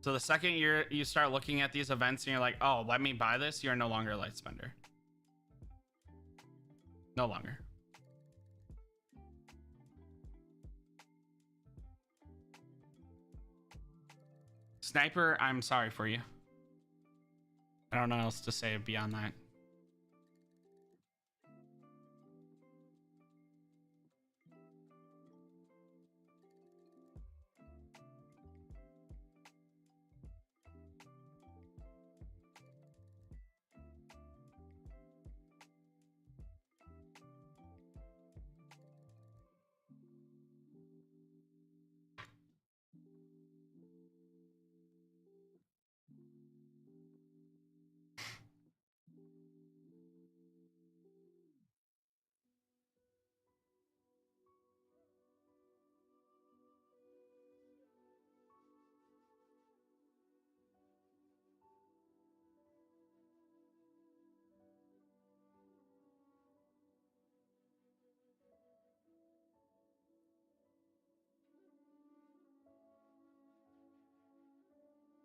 So the second you start looking at these events and you're like, oh, let me buy this, you're no longer a light spender. No longer. Sniper, I'm sorry for you. I don't know what else to say beyond that.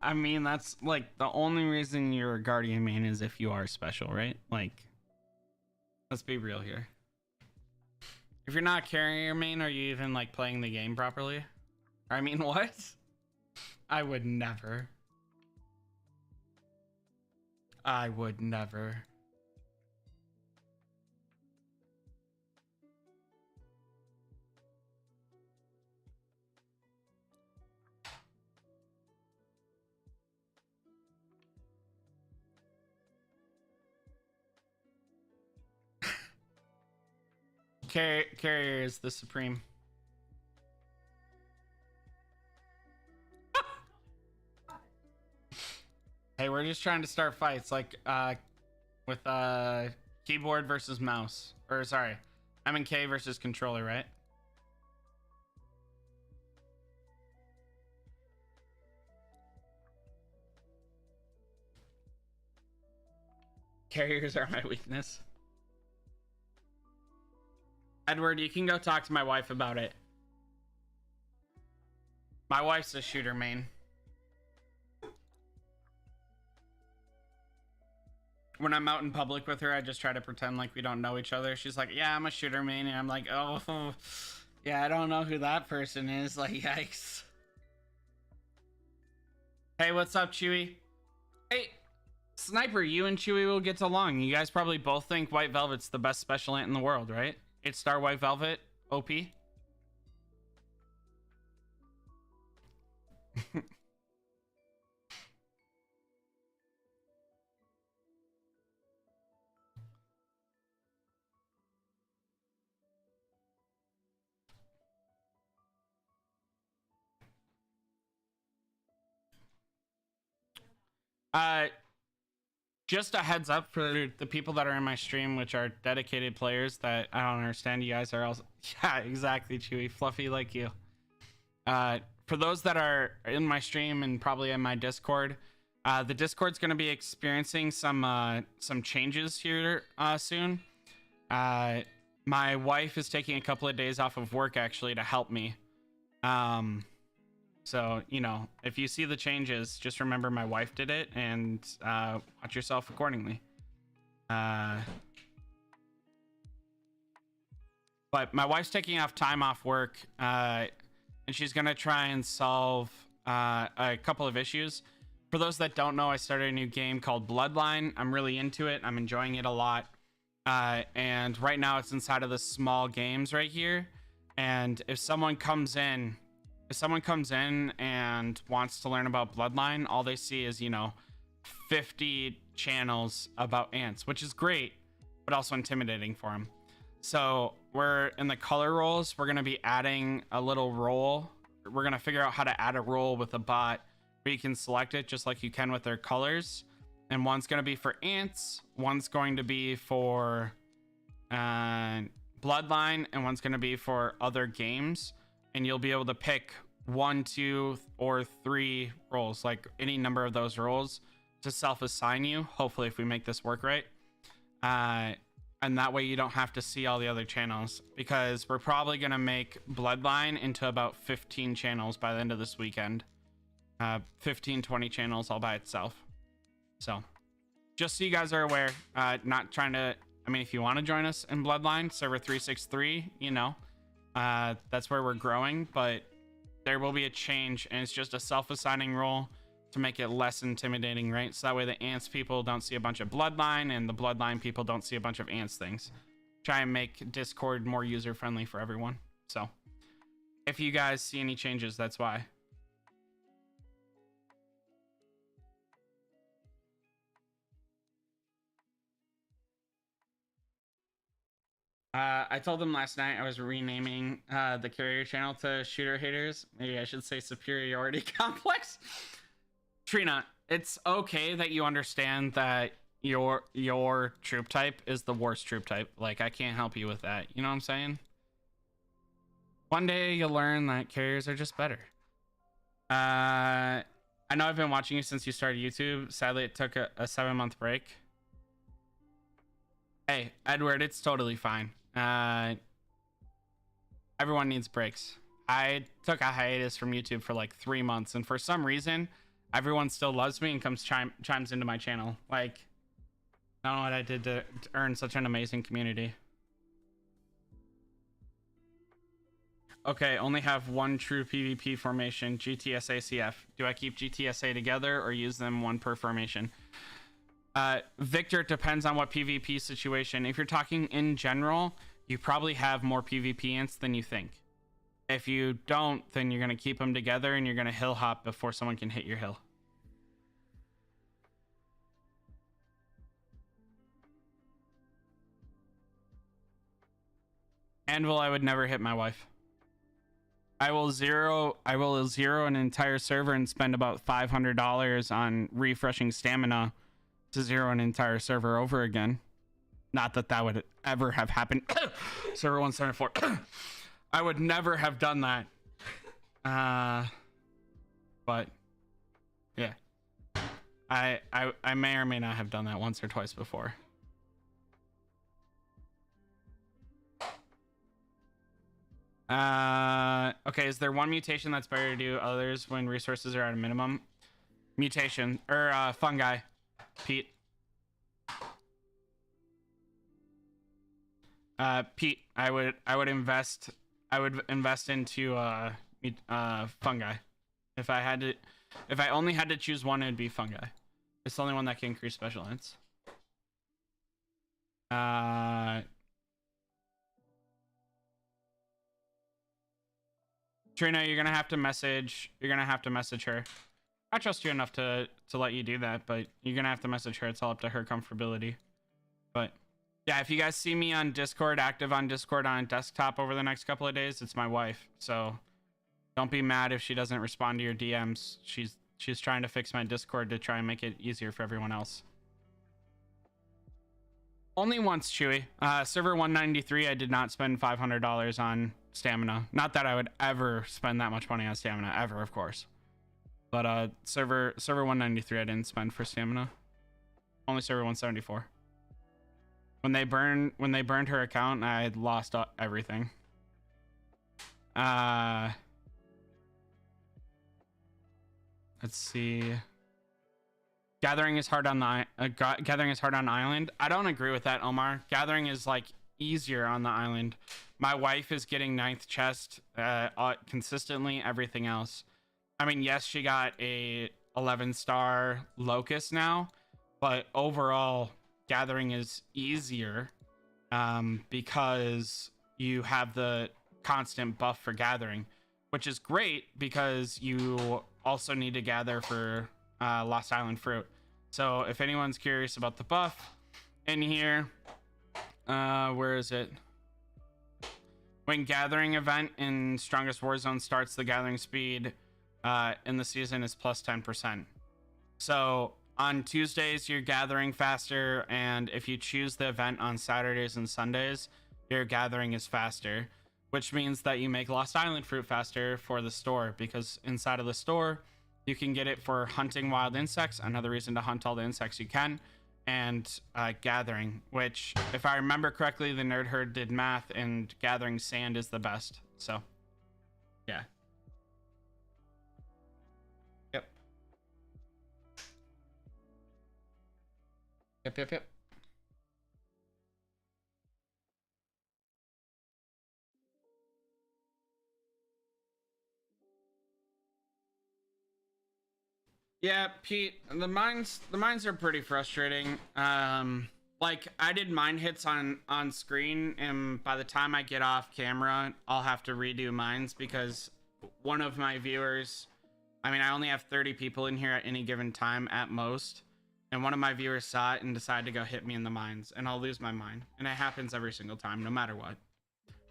I mean, that's like the only reason you're a guardian main is if you are special, right? Like, let's be real here. If you're not carrying your main, are you even like playing the game properly? I mean, what? I would never. I would never. Carrier is the supreme. Hey, we're just trying to start fights, like with keyboard versus mouse, or sorry, M and K versus controller, right? Carriers are my weakness. Edward, you can go talk to my wife about it. My wife's a shooter main. When I'm out in public with her, I just try to pretend like we don't know each other. She's like, yeah, I'm a shooter main. And I'm like, oh, yeah, I don't know who that person is. Like, yikes. Hey, what's up, Chewy? Hey, Sniper, you and Chewy will get along. You guys probably both think White Velvet's the best special ant in the world, right? 8-star White Velvet, OP. Just a heads up for the people that are in my stream, which are dedicated players that I don't understand. You guys are also, yeah, exactly, Chewy, fluffy like you. For those that are in my stream and probably in my Discord, the Discord's going to be experiencing some changes here soon. My wife is taking a couple of days off of work actually to help me. So, you know, if you see the changes, just remember my wife did it and watch yourself accordingly. But my wife's taking time off work, and she's going to try and solve a couple of issues. For those that don't know, I started a new game called Bloodline. I'm really into it. I'm enjoying it a lot. And right now it's inside of the small games right here. And if someone comes in and wants to learn about Bloodline, all they see is, you know, 50 channels about ants, which is great, but also intimidating for them. So we're in the color roles. We're going to be adding a little role. We're going to figure out how to add a role with a bot where you can select it just like you can with their colors. And one's going to be for ants, one's going to be for Bloodline, and one's going to be for other games. And you'll be able to pick 1, 2, or 3 roles, like any number of those roles, to self-assign you, hopefully, if we make this work right. And that way you don't have to see all the other channels, because we're probably going to make Bloodline into about 15 channels by the end of this weekend. 15, 20 channels all by itself. So just so you guys are aware, not trying to, I mean, if you want to join us in Bloodline, server 363, you know, that's where we're growing, but there will be a change, and it's just a self-assigning role to make it less intimidating, right? So that way the ants people don't see a bunch of Bloodline, and the Bloodline people don't see a bunch of ants things. Try and make Discord more user-friendly for everyone. So if you guys see any changes, that's why. I told them last night I was renaming the carrier channel to Shooter Haters. Maybe I should say Superiority Complex. Trina, it's okay that you understand that your troop type is the worst troop type. Like, I can't help you with that. You know what I'm saying? One day you'll learn that carriers are just better. I know I've been watching you since you started YouTube. Sadly, it took a 7-month break. Hey, Edward, it's totally fine. Everyone needs breaks. I took a hiatus from YouTube for like 3 months, and for some reason, everyone still loves me and comes chimes into my channel. Like, I don't know what I did to earn such an amazing community. Okay, only have one true PvP formation, GTSA CF. Do I keep GTSA together or use them one per formation? Victor, it depends on what PvP situation. If you're talking in general, you probably have more PvP ints than you think. If you don't, then you're going to keep them together and you're going to hill hop before someone can hit your hill. Anvil, I would never hit my wife. I will zero an entire server and spend about $500 on refreshing stamina to zero an entire server over again. Not that that would ever have happened. Server 174. I would never have done that. But yeah, I may or may not have done that once or twice before. Okay, is there one mutation that's better to do others when resources are at a minimum? Mutation or fungi, Pete. Pete, I would invest into fungi. If I only had to choose one, it'd be fungi. It's the only one that can increase special hits. Trina, you're gonna have to message her. I trust you enough to let you do that, but you're gonna have to message her. It's all up to her comfortability. But yeah, if you guys see me on Discord, active on Discord on desktop over the next couple of days, it's my wife. So don't be mad if she doesn't respond to your DMs. She's trying to fix my Discord to try and make it easier for everyone else. Only once, Chewy. Server 193, I did not spend $500 on stamina. Not that I would ever spend that much money on stamina, ever, of course. But server 193, I didn't spend for stamina. Only server 174. When they burned her account, I had lost everything. Let's see. Gathering is hard on island. I don't agree with that, Omar. Gathering is like easier on the island. My wife is getting 9th chest consistently. Everything else, I mean, yes, she got a 11-star locust now, but overall gathering is easier because you have the constant buff for gathering, which is great because you also need to gather for Lost Island fruit. So if anyone's curious about the buff in here, where is it? When gathering event in Strongest Warzone starts, the gathering speed in the season is plus 10%. So on Tuesdays, you're gathering faster, and if you choose the event on Saturdays and Sundays, your gathering is faster, which means that you make Lost Island fruit faster for the store, because inside of the store, you can get it for hunting wild insects, another reason to hunt all the insects you can, and gathering, which, if I remember correctly, the Nerd Herd did math, and gathering sand is the best. So, yeah. Yep. Yep. Yeah, Pete, the mines are pretty frustrating. Like, I did mine hits on screen, and by the time I get off camera, I'll have to redo mines because one of my viewers, I mean, I only have 30 people in here at any given time at most, and one of my viewers saw it and decided to go hit me in the mines, and I'll lose my mine. And it happens every single time, no matter what.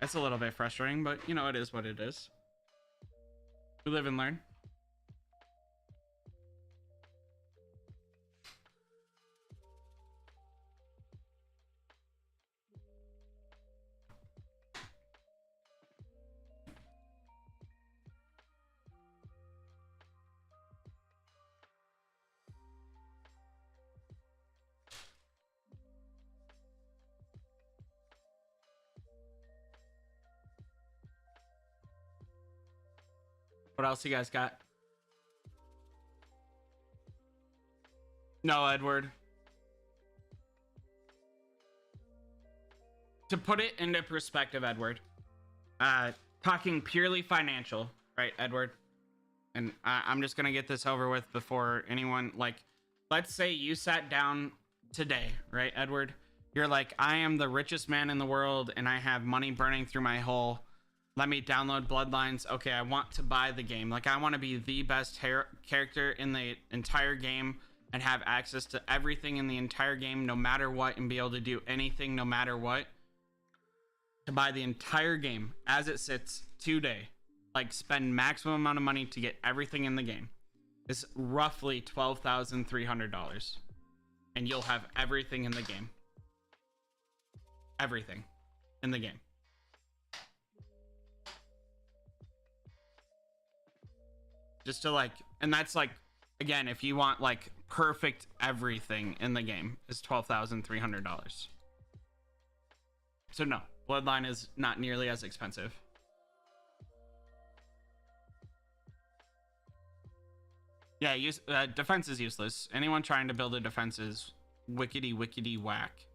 It's a little bit frustrating, but you know, it is what it is. We live and learn. What else you guys got? No, Edward. To put it into perspective, Edward, talking purely financial, right, Edward? And I'm just gonna get this over with before anyone, like, let's say you sat down today, right, Edward? You're like, I am the richest man in the world and I have money burning through my hole. Let me download Bloodlines. Okay, I want to buy the game. Like, I want to be the best character in the entire game and have access to everything in the entire game no matter what, and be able to do anything no matter what. To buy the entire game as it sits today, like, spend maximum amount of money to get everything in the game, is roughly $12,300, and you'll have everything in the game. Everything in the game. Just to, like, and that's like, again, if you want like perfect everything in the game, is $12,300. So no, Bloodline is not nearly as expensive. Yeah, defense is useless. Anyone trying to build a defense is wickety whack.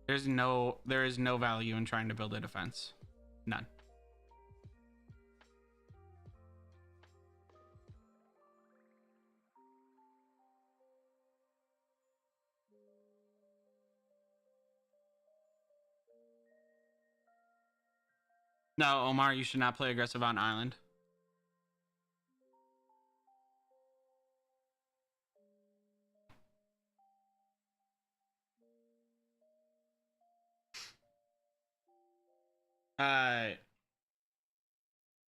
There is no value in trying to build a defense. None. No, Omar, you should not play aggressive on island.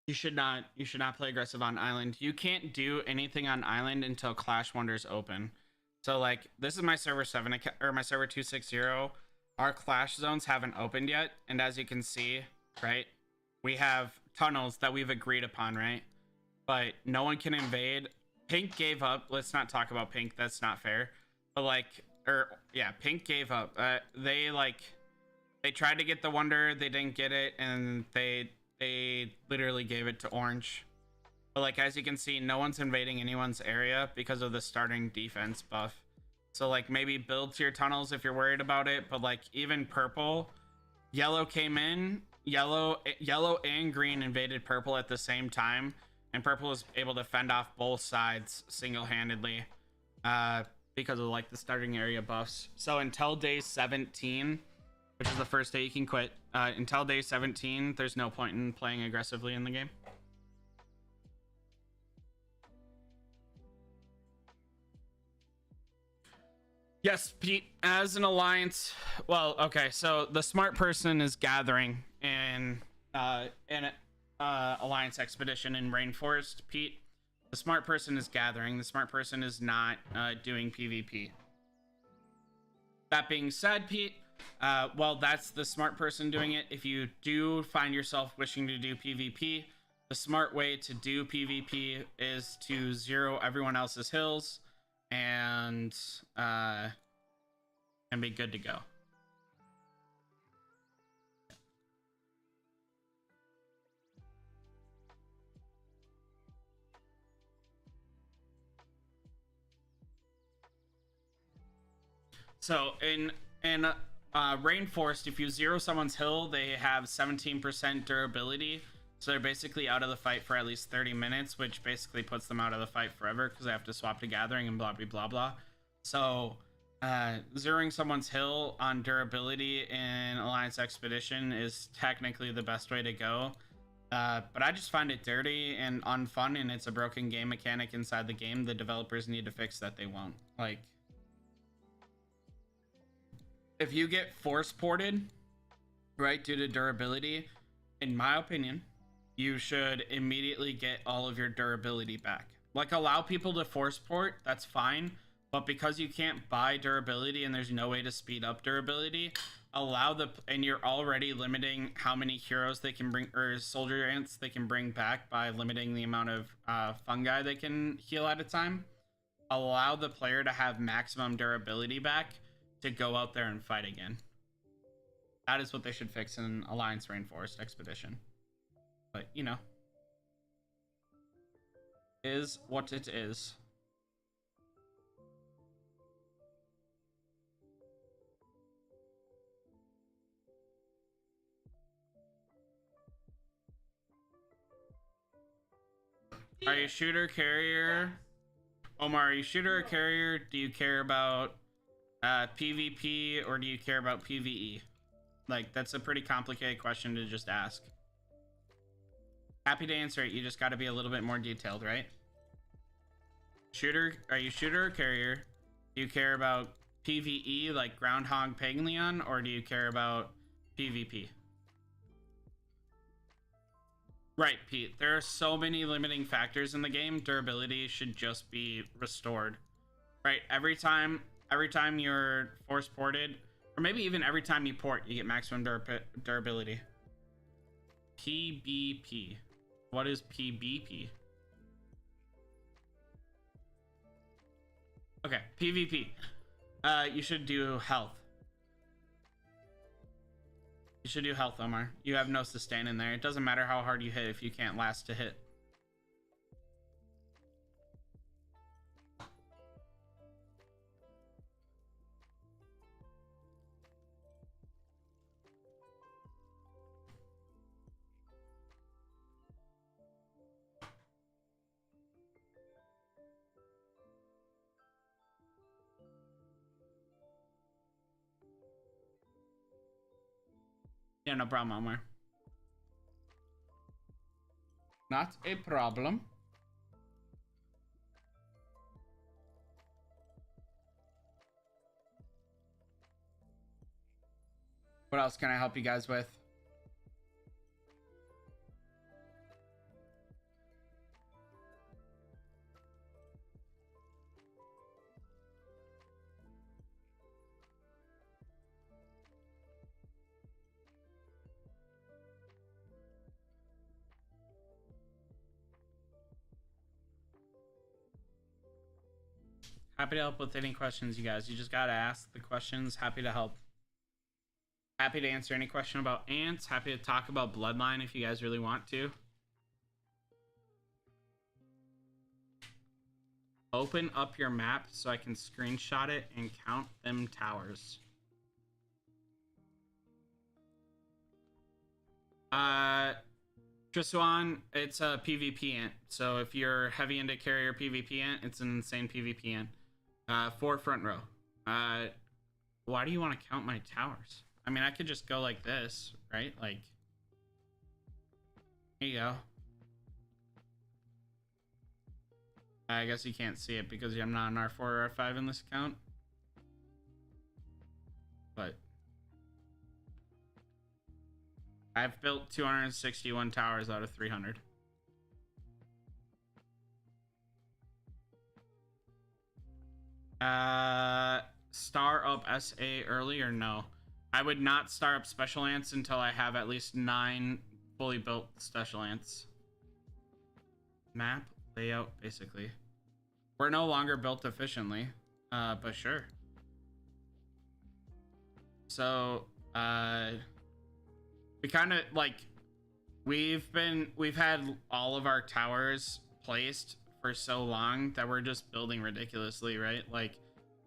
You should not play aggressive on island. You can't do anything on island until Clash Wonders open. So, like, this is my server 7 account, or my server 260. Our Clash zones haven't opened yet, and as you can see, right, we have tunnels that we've agreed upon, right? But no one can invade. Pink gave up. Let's not talk about Pink. That's not fair. But, like, yeah, Pink gave up. They tried to get the Wonder, they didn't get it, and they literally gave it to Orange. But, like, as you can see, no one's invading anyone's area because of the starting defense buff. So, like, maybe build to your tunnels if you're worried about it. But, like, even purple, yellow came in, yellow and green invaded purple at the same time, and purple was able to fend off both sides single-handedly because of, like, the starting area buffs. So until day 17, which is the first day you can quit, until day 17, there's no point in playing aggressively in the game. Yes, Pete, as an alliance, well, okay, so the smart person is gathering in alliance expedition in Rainforest, Pete. The smart person is gathering. The smart person is not doing PvP. That being said, Pete, well, that's the smart person doing it. If you do find yourself wishing to do PvP, the smart way to do PvP is to zero everyone else's hills and be good to go. So in Rainforest, if you zero someone's hill, they have 17% durability. So they're basically out of the fight for at least 30 minutes, which basically puts them out of the fight forever because they have to swap to gathering and blah, blah, blah, blah. So zeroing someone's hill on durability in Alliance Expedition is technically the best way to go. But I just find it dirty and unfun, and it's a broken game mechanic inside the game. The developers need to fix that. They won't. Like, if you get force ported, right, due to durability, in my opinion, you should immediately get all of your durability back. Like, allow people to force port, that's fine, but because you can't buy durability and there's no way to speed up durability, and you're already limiting how many heroes they can bring, or soldier ants they can bring back by limiting the amount of fungi they can heal at a time, allow the player to have maximum durability back to go out there and fight again. That is what they should fix in Alliance Rainforest Expedition. But, you know, is what it is. Are you shooter carrier? Omar, are you shooter or carrier? Do you care about PvP or do you care about PvE? Like, that's a pretty complicated question to just ask. Happy to answer it. You just got to be a little bit more detailed, right? Shooter, are you shooter or carrier? Do you care about PvE like Groundhog Leon, or do you care about PvP? Right, Pete. There are so many limiting factors in the game. Durability should just be restored. Right, every time you're force ported, or maybe even every time you port, you get maximum durability. PBP. What is PBP? Okay, PvP. You should do health. You should do health, Omar. You have no sustain in there. It doesn't matter how hard you hit if you can't last to hit. Yeah, no problem, Omar. Not a problem. What else can I help you guys with? Happy to help with any questions, you guys. You just gotta ask the questions. Happy to help. Happy to answer any question about ants. Happy to talk about Bloodline if you guys really want to. Open up your map so I can screenshot it and count them towers. Triswan, it's a PvP ant. So if you're heavy into carrier PvP ant, it's an insane PvP ant. 4 front row. Why do you want to count my towers? I mean, I could just go like this, right? Like, here you go. I guess you can't see it because I'm not an R4 or R5 in this account. But I've built 261 towers out of 300. Star up SA early or no? I would not star up special ants until I have at least 9 fully built special ants. Map layout, basically. We're no longer built efficiently, but sure. So, we kind of like, we've had all of our towers placed for so long that we're just building ridiculously, right? Like,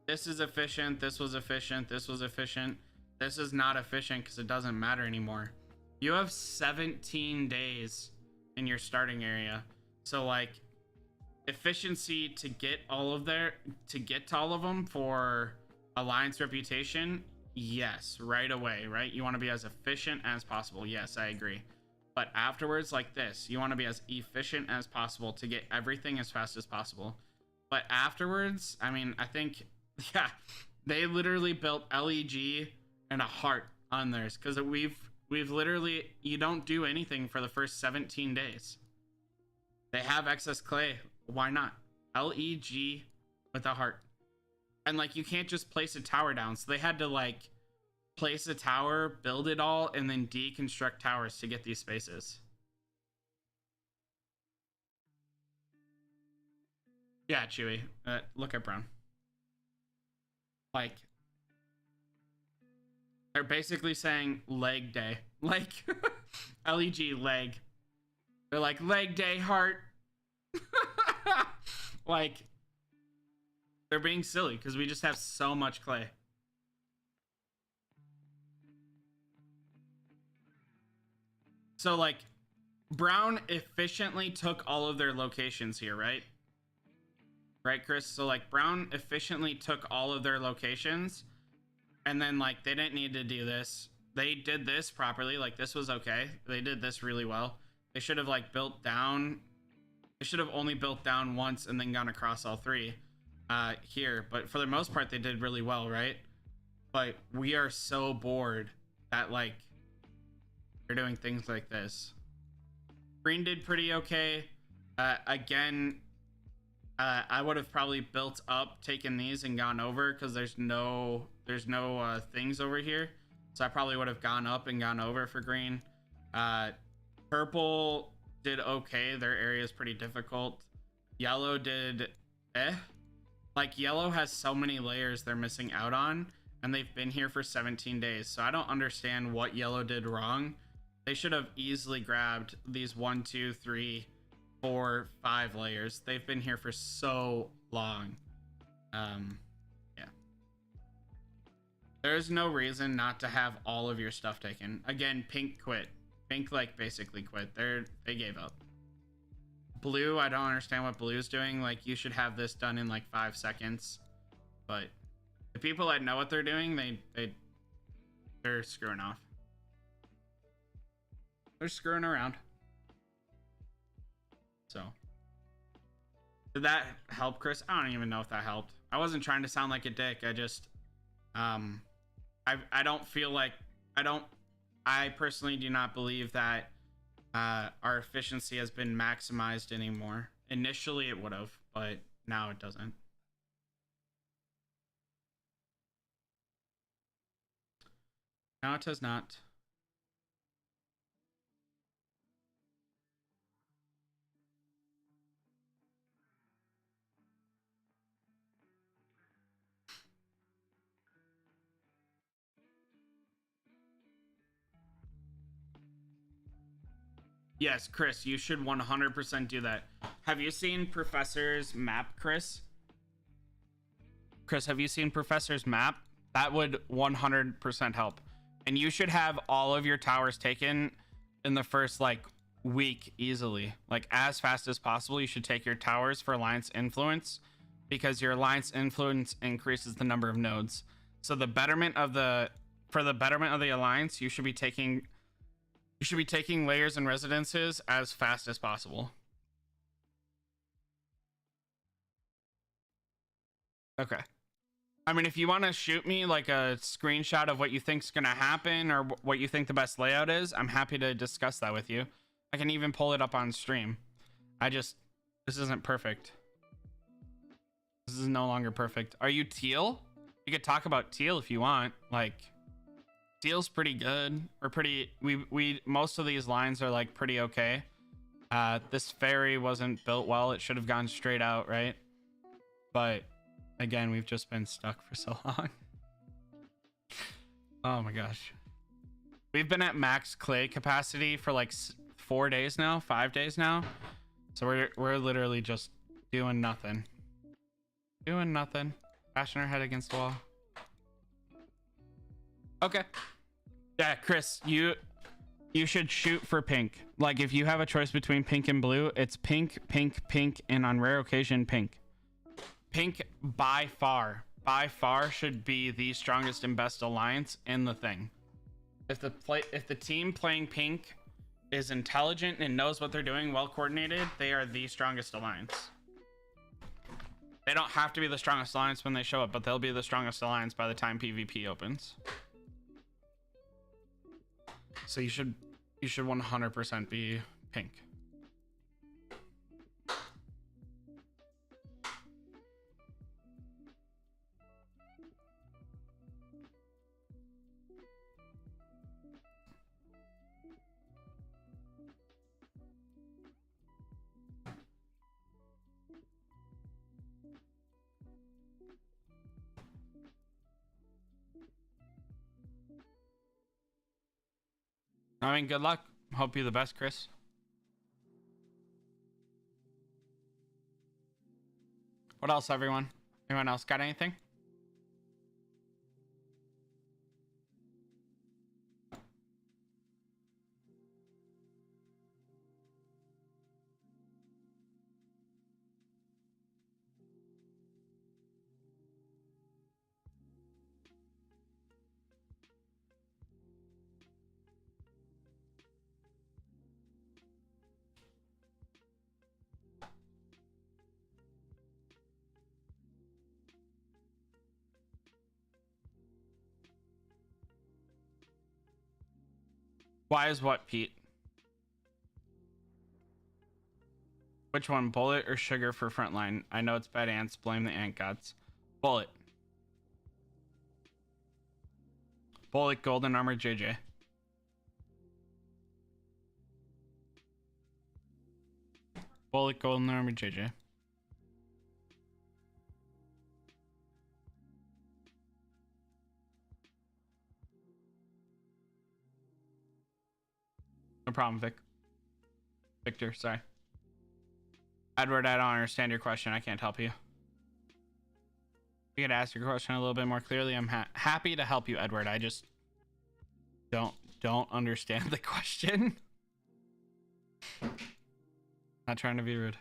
this is efficient, this was efficient, this was efficient. This is not efficient because it doesn't matter anymore. You have 17 days in your starting area. So like, efficiency to get all of to all of them for Alliance reputation, yes, right away, right? You want to be as efficient as possible. Yes, I agree. But afterwards, like this, you want to be as efficient as possible to get everything as fast as possible. But afterwards, I mean, I think, yeah, they literally built LEG and a heart on theirs because we've literally, you don't do anything for the first 17 days. They have excess clay. Why not? LEG with a heart. And like, you can't just place a tower down. So they had to like place a tower, build it all, and then deconstruct towers to get these spaces. Yeah, Chewy. Look at Brown. Like, they're basically saying leg day. Like, LEG leg. They're like, leg day, heart. Like, they're being silly because we just have so much clay. So, like, Brown efficiently took all of their locations here, right? Right, Chris? So like Brown efficiently took all of their locations, and then like they didn't need to do this. They did this properly. Like this was okay. They did this really well. They should have like built down. They should have only built down once and then gone across all three here. But for the most part, they did really well, right? But we are so bored that like they're doing things like this. Green did pretty okay. Again, I would have probably built up, taken these and gone over because there's no things over here. So I probably would have gone up and gone over for green. Purple did okay. Their area is pretty difficult. Yellow did Like yellow has so many layers they're missing out on, and they've been here for 17 days. So I don't understand what yellow did wrong. They should have easily grabbed these 1, 2, 3, 4, 5 layers. They've been here for so long. Yeah. There's no reason not to have all of your stuff taken. Again, pink quit. Pink like basically quit. They gave up. Blue, I don't understand what blue's doing. Like you should have this done in like 5 seconds. But the people that know what they're doing, they're screwing off. They're screwing around. So did that help, Chris? I don't even know if that helped. I wasn't trying to sound like a dick. I just I don't feel like I personally do not believe that our efficiency has been maximized anymore. Initially it would have, but now it doesn't. Now it does not. Yes, Chris, you should 100% do that. Have you seen Professor's map, Chris? Chris, have you seen Professor's map? That would 100% help. And you should have all of your towers taken in the first like week easily. Like as fast as possible, you should take your towers for alliance influence, because your alliance influence increases the number of nodes. So the betterment of the alliance, you should be taking layers and residences as fast as possible. Okay. I mean, if you want to shoot me like a screenshot of what you think's going to happen or what you think the best layout is, I'm happy to discuss that with you. I can even pull it up on stream. This isn't perfect. This is no longer perfect. Are you teal? You could talk about teal if you want. Like, teal's pretty good. We most of these lines are like pretty okay. This ferry wasn't built well. It should have gone straight out, right? But again, we've just been stuck for so long. Oh my gosh. We've been at max clay capacity for like 4 days now, 5 days now. So we're literally just doing nothing. Doing nothing. Bashing our head against the wall. Okay. Yeah, Chris, you should shoot for pink. Like if you have a choice between pink and blue, it's pink, pink, pink, and on rare occasion pink. Pink by far should be the strongest and best alliance in the thing. If the team playing pink is intelligent and knows what they're doing, well coordinated, they are the strongest alliance. They don't have to be the strongest alliance when they show up, but they'll be the strongest alliance by the time PvP opens. So you should 100% be pink. I mean, good luck. Hope you the best, Chris. What else, everyone? Anyone else got anything? Why is what, Pete? Which one, bullet or sugar for frontline? I know it's bad ants. Blame the ant gods. Bullet. Bullet, golden armor, JJ. Bullet, golden armor, JJ. No problem, Vic. Victor, sorry. Edward, I don't understand your question. I can't help you. You could ask your question a little bit more clearly. I'm happy to help you, Edward. I just don't understand the question. Not trying to be rude.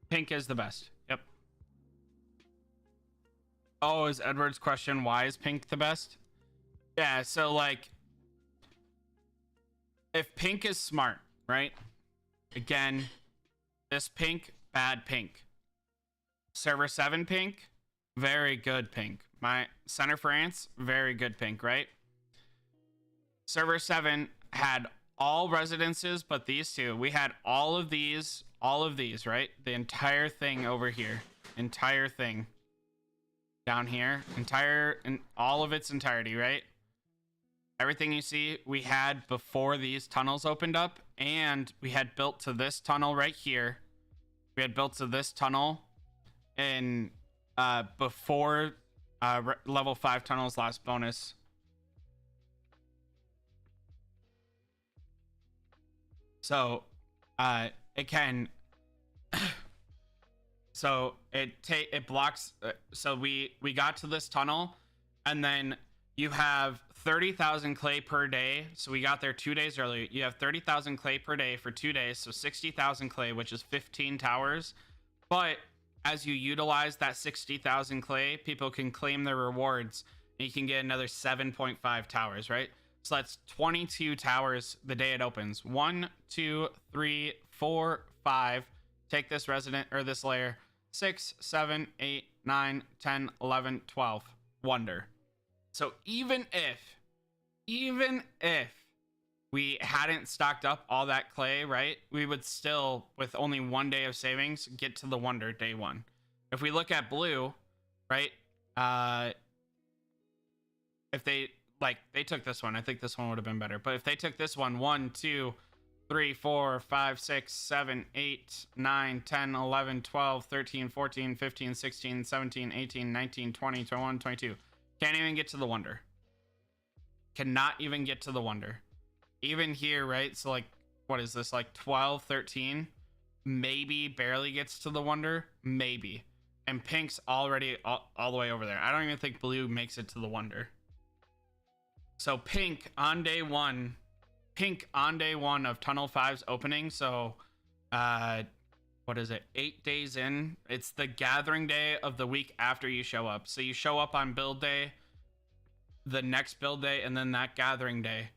Pink is the best. Yep. Oh, is Edward's question why is pink the best? Yeah, so like if pink is smart, right? Again, this pink, bad pink. Server 7 pink, very good pink. My Center for Ants, very good pink, right? Server 7 had all residences but these two. We had all of these, right? The entire thing over here. Entire thing. Down here. In all of its entirety, right? Everything you see, we had before these tunnels opened up, and we had built to this tunnel right here. We had built to this tunnel in before level 5 tunnels last bonus. So it can so it blocks so we got to this tunnel, and then you have 30,000 clay per day. So we got there 2 days early. You have 30,000 clay per day for 2 days, so 60,000 clay, which is 15 towers. But as you utilize that 60,000 clay, people can claim their rewards, and you can get another 7.5 towers, right? So that's 22 towers the day it opens. 1, 2, 3, 4, 5. Take this resident or this layer. 6, 7, 8, 9, 10, 11, 12. Wonder. So even if we hadn't stocked up all that clay, right, we would still, with only 1 day of savings, get to the wonder day 1. If we look at blue, right, if they took this one, I think this one would have been better. But if they took this one, 1, 2, 3, 4, 5, 6, 7, 8, 9, 10, 11, 12, 13, 14, 15, 16, 17, 18, 19, 20, 21, 22. Can't even get to the wonder. Cannot even get to the wonder. Even here, right? So like, what is this? Like 12, 13? Maybe barely gets to the wonder. Maybe. And pink's already all the way over there. I don't even think blue makes it to the wonder. So pink on day 1 of Tunnel 5's opening. So, what is it? 8 days in. It's the gathering day of the week after you show up. So you show up on build day, the next build day, and then that gathering day.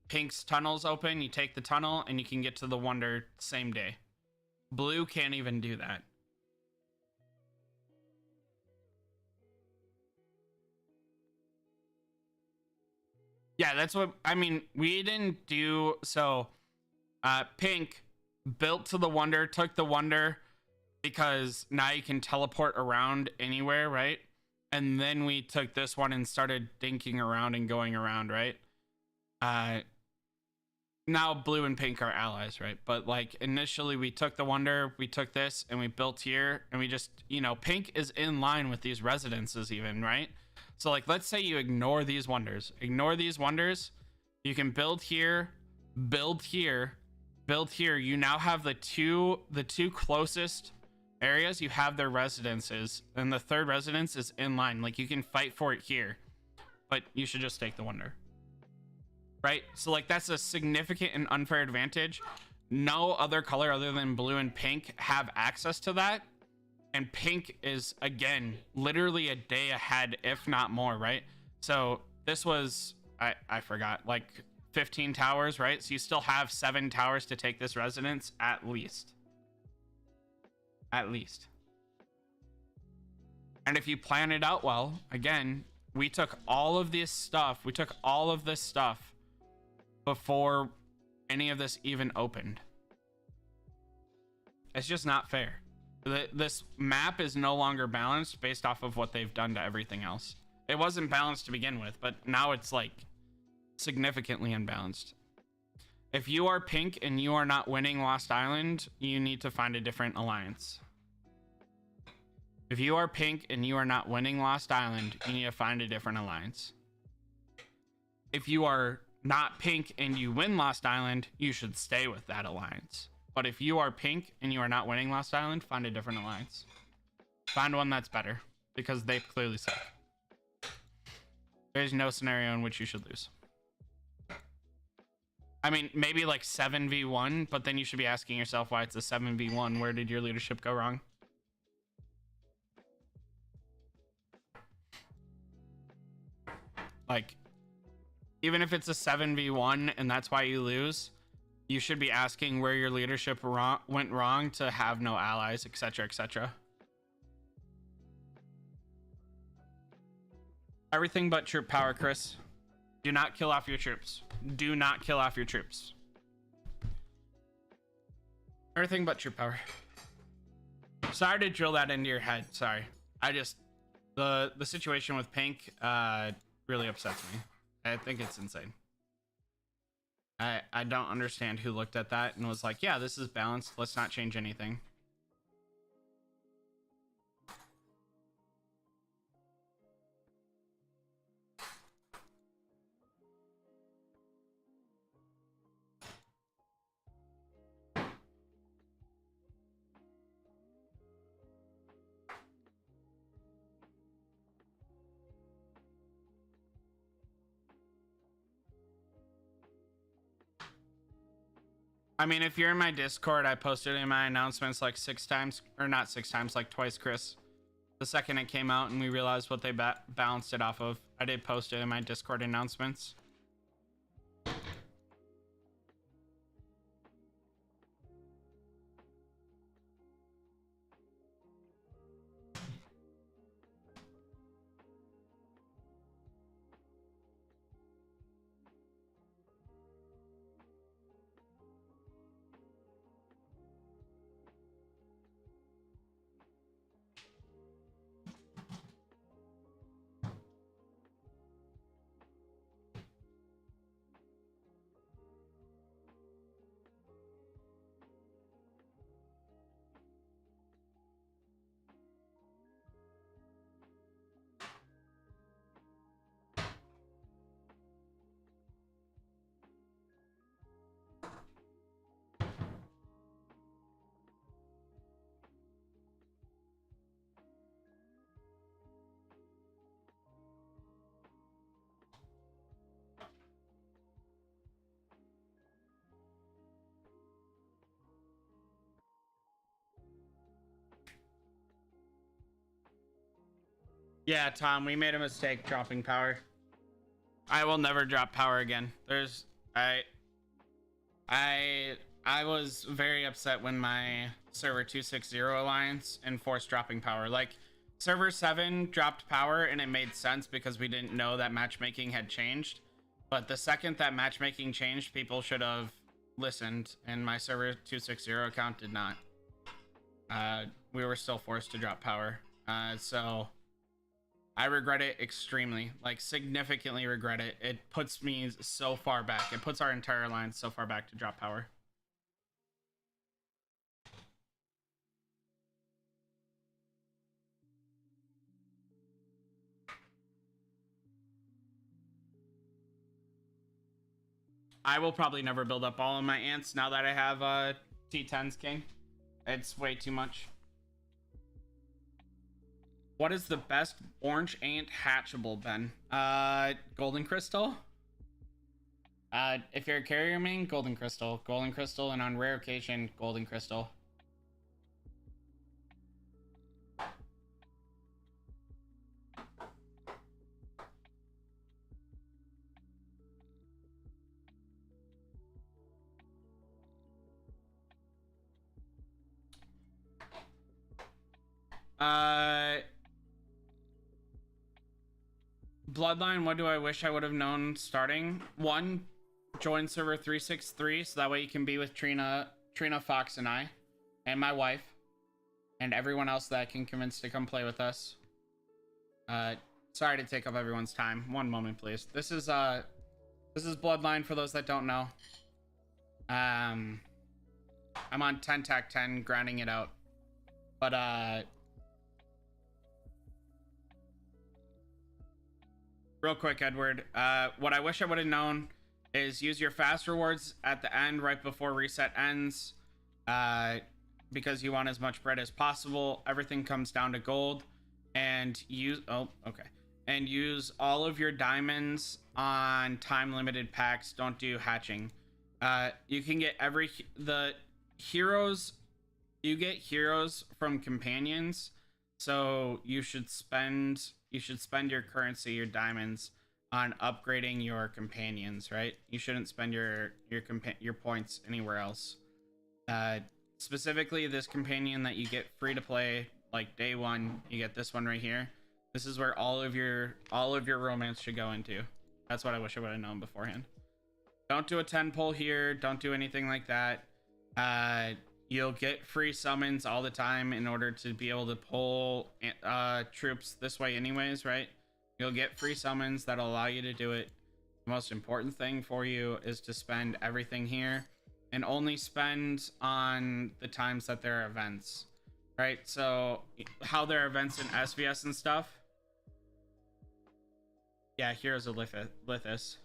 Pink's tunnel's open. You take the tunnel and you can get to the wonder same day. Blue can't even do that. Yeah, that's what I mean. We didn't do so. Pink built to the wonder, took the wonder because now you can teleport around anywhere, right? And then we took this one and started dinking around and going around, right? Now blue and pink are allies, right? But like initially we took the wonder, we took this, and we built here, and we just, you know, pink is in line with these residences even, right? So like, let's say you ignore these wonders. Ignore these wonders. You can build here, build here, build here. You now have the two closest areas. You have their residences, and the third residence is in line. Like you can fight for it here, but you should just take the wonder, right? So like, that's a significant and unfair advantage. No other color other than blue and pink have access to that. And pink is, again, literally a day ahead, if not more, right? So this was, I forgot, like 15 towers, right? So you still have 7 towers to take this residence at least. at least. And if you plan it out well, again, we took all of this stuff before any of this even opened. It's just not fair. This map is no longer balanced based off of what they've done to everything else. It wasn't balanced to begin with, but now it's like significantly unbalanced. If you are pink and you are not winning Lost Island, you need to find a different alliance. If you are pink and you are not winning Lost Island, you need to find a different alliance. If you are not pink and you win Lost Island, you should stay with that alliance. But if you are pink and you are not winning Lost Island, find a different alliance. Find one that's better, because they clearly suck. There's no scenario in which you should lose. I mean, maybe like 7v1, but then you should be asking yourself why it's a 7v1. Where did your leadership go wrong? Like, even if it's a 7v1 and that's why you lose, you should be asking where your leadership went wrong to have no allies, etc., etc. Everything but troop power, Chris. Do not kill off your troops. Do not kill off your troops. Everything but troop power. Sorry to drill that into your head. Sorry. I just... The situation with pink really upsets me. I think it's insane. I don't understand who looked at that and was like, yeah, this is balanced. Let's not change anything. I mean, if you're in my Discord, I posted in my announcements like 6 times, or not 6 times, like twice, Chris. The second it came out and we realized what they balanced it off of, I did post it in my Discord announcements. Yeah, Tom, we made a mistake dropping power. I will never drop power again. I was very upset when my server 260 alliance enforced dropping power. Like, server 7 dropped power and it made sense because we didn't know that matchmaking had changed. But the second that matchmaking changed, people should have listened, and my server 260 account did not. We were still forced to drop power. So I regret it extremely, like significantly regret it. It puts me so far back. It puts our entire alliance so far back to drop power. I will probably never build up all of my ants now that I have T10's king. It's way too much. What is the best orange ant hatchable, Ben? Golden crystal. If you're a carrier main, golden crystal, and on rare occasion, golden crystal. Bloodline, what do I wish I would have known starting? One, join server 363 so that way you can be with Trina, Fox, and I, and my wife, and everyone else that I can convince to come play with us. Sorry to take up everyone's time. One moment, please. This is Bloodline for those that don't know. I'm on 10 tac 10 grinding it out. But real quick, Edward, what I wish I would have known is use your fast rewards at the end right before reset ends, because you want as much bread as possible. Everything comes down to gold, and use and use all of your diamonds on time limited packs. Don't do hatching. You can get the heroes. You get heroes from companions, so you should spend your currency, your diamonds, on upgrading your companions, right? You shouldn't spend your points anywhere else. Specifically, this companion that you get free to play, like day one, you get this one right here. This is where all of your romance should go into. That's what I wish I would have known beforehand. Don't do a 10 pull here. Don't do anything like that. You'll get free summons all the time in order to be able to pull troops this way anyways, right? You'll get free summons that'll allow you to do it. The most important thing for you is to spend everything here and only spend on the times that there are events, right? So how there are events in SVS and stuff. Yeah, here's a Lithus.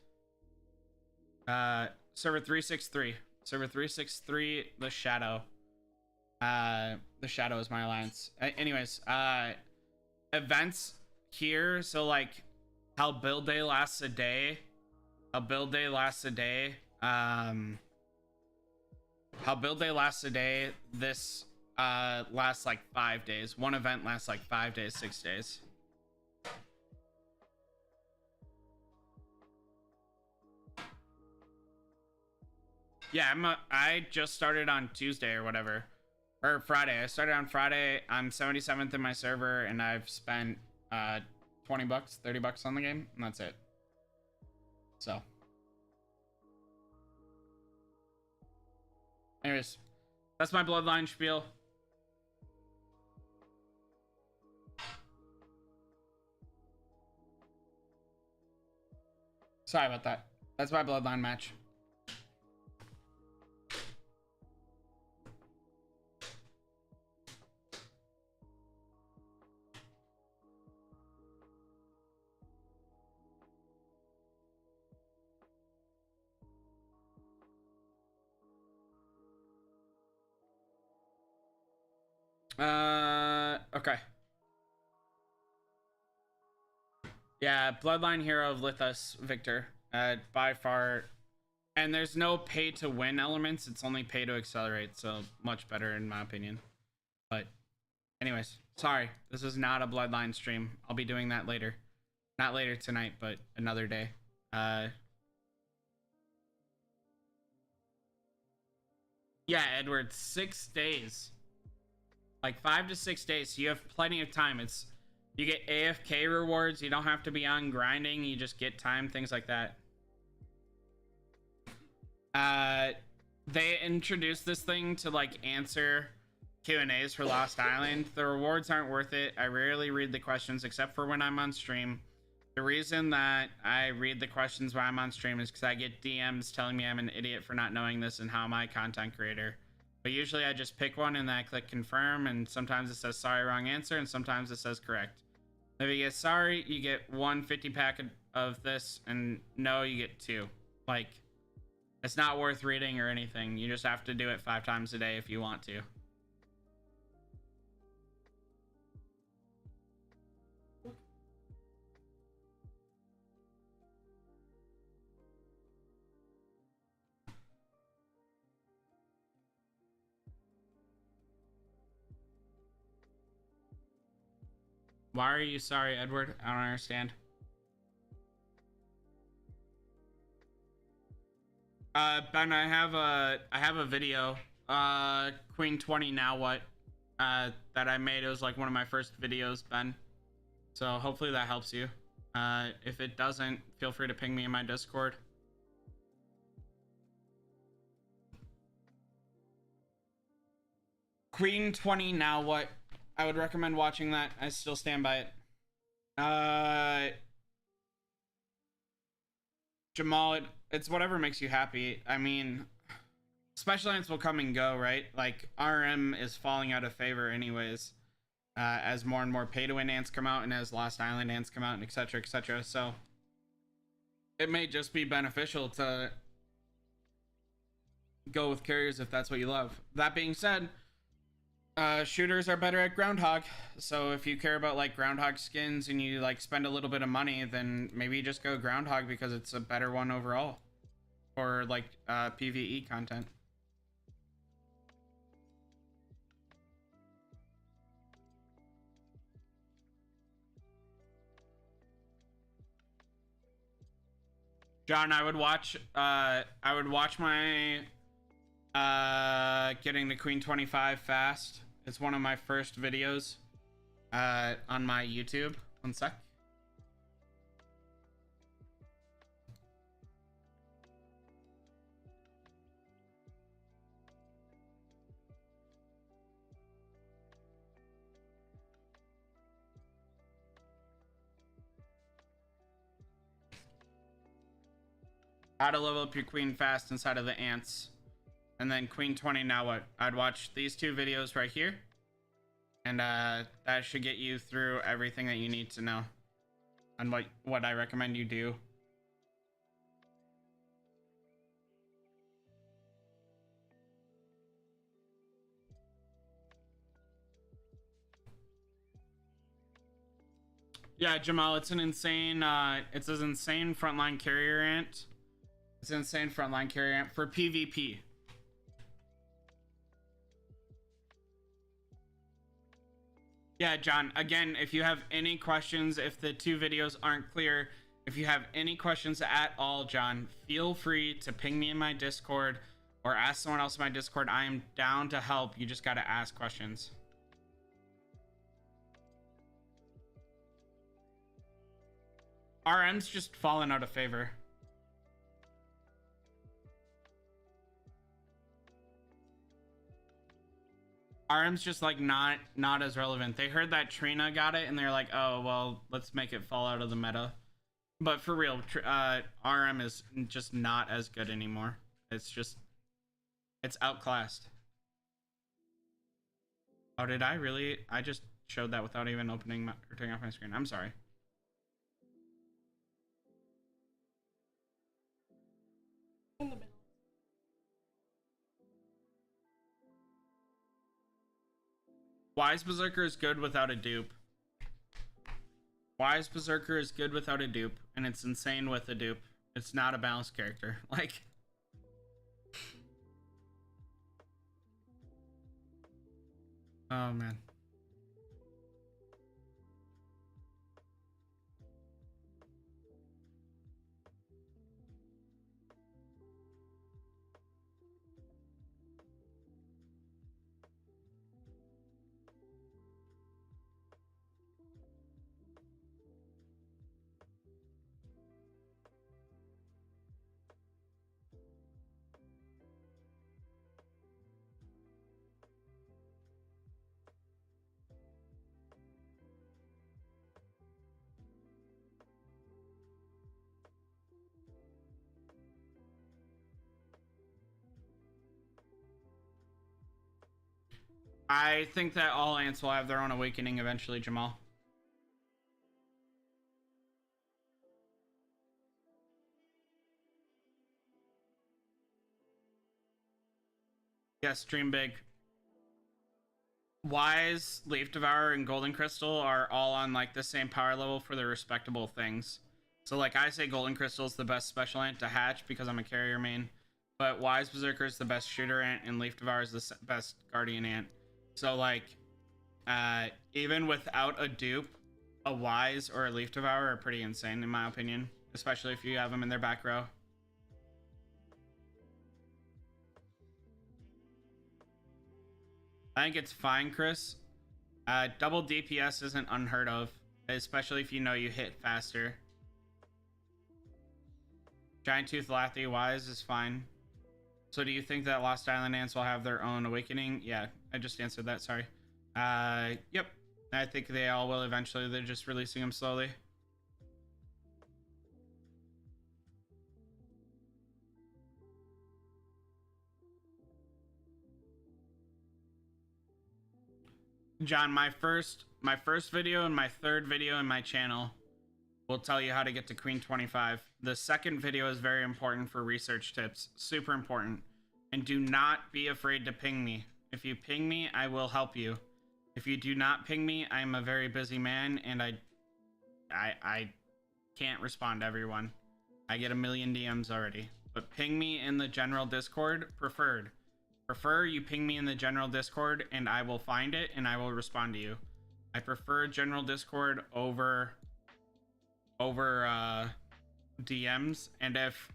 Server 363. Server 363, the Shadow. The Shadow is my alliance. Anyways, events here. So like how build day lasts a day. How build day lasts a day. This lasts like 5 days. One event lasts like 5 days, 6 days. Yeah, I just started on Tuesday or whatever. Or Friday. I started on Friday. I'm 77th in my server, and I've spent 20 bucks, 30 bucks on the game, and that's it. So. Anyways, that's my Bloodline spiel. Sorry about that. That's my Bloodline match. Okay. Yeah, Bloodline hero of Lithus, Victor. By far. And there's no pay to win elements. It's only pay to accelerate. So much better in my opinion. But anyways, sorry. This is not a Bloodline stream. I'll be doing that later. Not later tonight, but another day. Yeah, Edward, 6 days. Like 5 to 6 days. So you have plenty of time. You get AFK rewards. You don't have to be on grinding. You just get time, things like that. They introduced this thing to like answer Q&As for Lost Island. The rewards aren't worth it. I rarely read the questions except for when I'm on stream. The reason that I read the questions when I'm on stream is because I get DMs telling me I'm an idiot for not knowing this and how am I a content creator. But usually I just pick one and then I click confirm, and sometimes it says sorry, wrong answer, and sometimes it says correct. If you get sorry, you get 1 50 pack of this, and no, you get 2. Like, it's not worth reading or anything. You just have to do it 5 times a day if you want to. Why are you sorry, Edward? I don't understand. Ben, I have a video. Queen 20, now what? that I made. It was like one of my first videos, Ben. So hopefully that helps you. If it doesn't, feel free to ping me in my Discord. Queen 20, now what? I would recommend watching that. I still stand by it. Jamal, it's whatever makes you happy. I mean, special ants will come and go, right? Like, RM is falling out of favor anyways, as more and more pay-to-win ants come out and as Lost Island ants come out and etc, etc. So it may just be beneficial to go with carriers if that's what you love. That being said, shooters are better at groundhog, so if you care about like groundhog skins and you like spend a little bit of money, then maybe just go groundhog because it's a better one overall for like PvE content. John, I would watch my getting to Queen 25 fast. It's one of my first videos on my YouTube. One sec. How to level up your queen fast inside of the ants. And then Queen 20, now what? I'd watch these two videos right here. And that should get you through everything that you need to know on what I recommend you do. Yeah, Jamal, it's an insane it's an insane frontline carrier ant. It's an insane frontline carrier ant for PvP. Yeah, John, again, if you have any questions, if the two videos aren't clear, if you have any questions at all, John, feel free to ping me in my Discord or ask someone else in my Discord. I am down to help. You just got to ask questions. RM's just fallen out of favor. RM's just like not as relevant. They heard that Trina got it and they're like, oh well, let's make it fall out of the meta. But for real, RM is just not as good anymore. It's outclassed. Oh, did I really? I just showed that without even opening or turning off my screen. I'm sorry. In the middle. Wise Berserker is good without a dupe. Wise Berserker is good without a dupe, and it's insane with a dupe. It's not a balanced character. Like... Oh, man. I think that all ants will have their own awakening eventually, Jamal. Yes, dream big. Wise, Leaf Devourer, and Golden Crystal are all on like the same power level for their respectable things. So like I say Golden Crystal is the best special ant to hatch because I'm a carrier main. But Wise Berserker is the best shooter ant and Leaf Devourer is the best guardian ant. So like even without a dupe, a Wise or a Leaf Devourer are pretty insane in my opinion. Especially if you have them in their back row. I think it's fine, Chris. Double DPS isn't unheard of, especially if you know you hit faster. Giant Tooth Lathy Wise is fine. So do you think that Lost Island ants will have their own awakening? Yeah, I just answered that, sorry. Yep. I think they all will eventually. They're just releasing them slowly. John, my first video and my third video in my channel will tell you how to get to Queen 25. The second video is very important for research tips. Super important. And do not be afraid to ping me. If you ping me, I will help you. If you do not ping me, I'm a very busy man and I can't respond to everyone. I get a million DMs already. But ping me in the general Discord, preferred. Prefer you ping me in the general Discord and I will find it and I will respond to you. I prefer general Discord over DMs, and if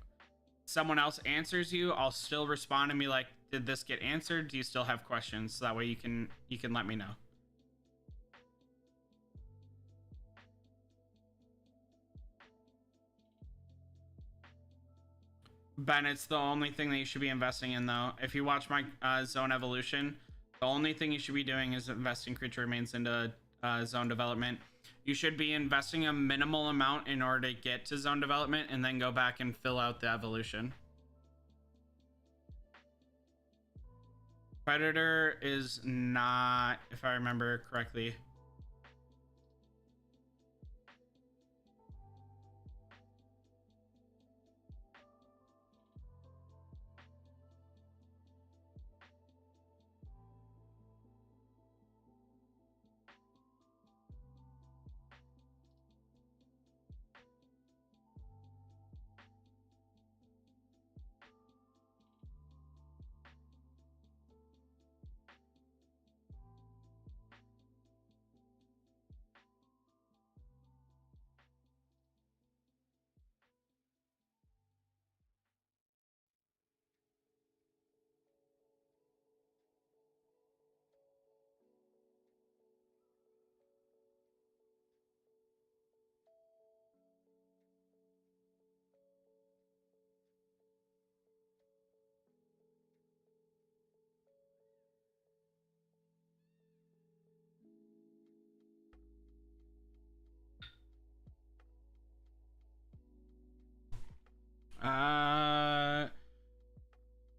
someone else answers you, I'll still respond and be like, did this get answered? Do you still have questions? So that way you can let me know. Ben, it's the only thing that you should be investing in, though. If you watch my zone evolution, the only thing you should be doing is investing creature remains into zone development. You should be investing a minimal amount in order to get to zone development and then go back and fill out the evolution. Predator is not, if I remember correctly.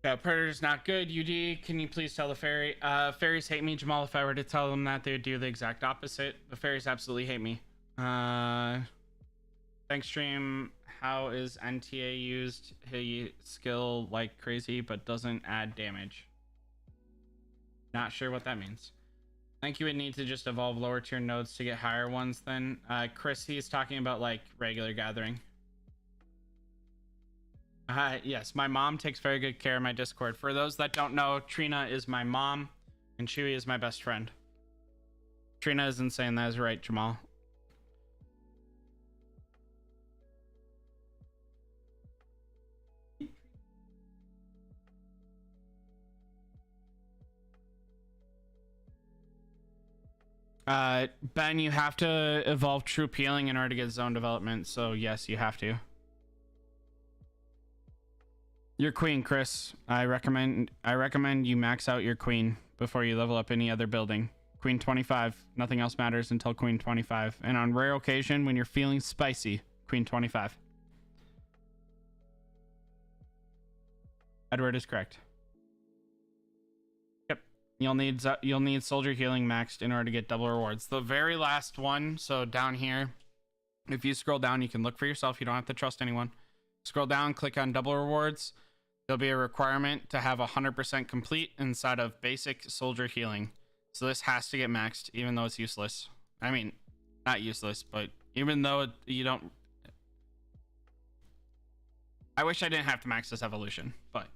Yeah, Predator's not good. UD, can you please tell the fairy? Fairies hate me, Jamal. If I were to tell them that, they would do the exact opposite. The fairies absolutely hate me. Thanks, stream. How is NTA used? He skill like crazy, but doesn't add damage. Not sure what that means. I think you would need to just evolve lower tier nodes to get higher ones then. Chris, he's talking about like regular gathering. Yes, my mom takes very good care of my Discord. For those that don't know, Trina is my mom and Chewy is my best friend. Trina isn't saying that is right, Jamal. Ben, you have to evolve Troop Healing in order to get zone development, so yes, you have to. Your queen, Chris. I recommend you max out your queen before you level up any other building. Queen 25. Nothing else matters until Queen 25. And on rare occasion, when you're feeling spicy, Queen 25. Edward is correct. Yep. You'll need soldier healing maxed in order to get double rewards. The very last one, so down here, if you scroll down, you can look for yourself. You don't have to trust anyone. Scroll down, click on double rewards. There'll be a requirement to have 100% complete inside of basic soldier healing. So this has to get maxed, even though it's useless. I mean, not useless, but even though you don't... I wish I didn't have to max this evolution, but...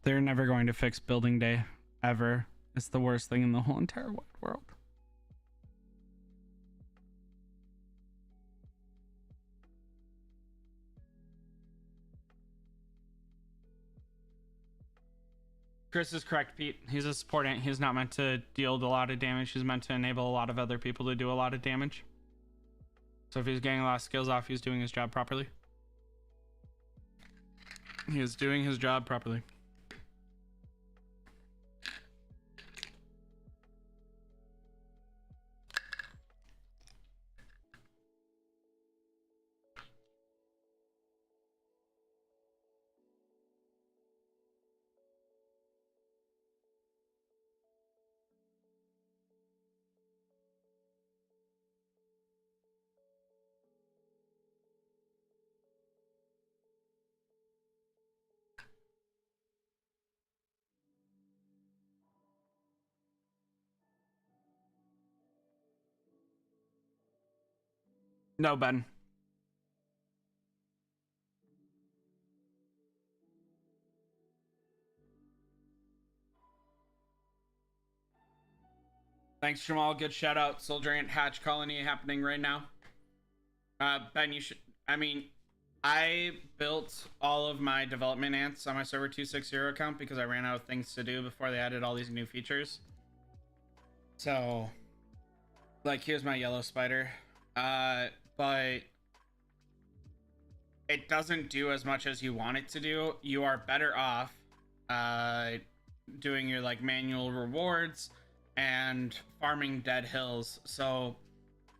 They're never going to fix building day, ever. It's the worst thing in the whole entire wide world. Chris is correct, Pete. He's a support ant. He's not meant to deal a lot of damage. He's meant to enable a lot of other people to do a lot of damage. So if he's getting a lot of skills off, he's doing his job properly. He is doing his job properly. No, Ben. Thanks, Jamal. Good shout out. Soldier Ant Hatch Colony happening right now. Ben, you should. I mean, I built all of my development ants on my server 260 account because I ran out of things to do before they added all these new features. So, like, here's my yellow spider. But it doesn't do as much as you want it to do. You are better off doing your like manual rewards and farming dead hills. So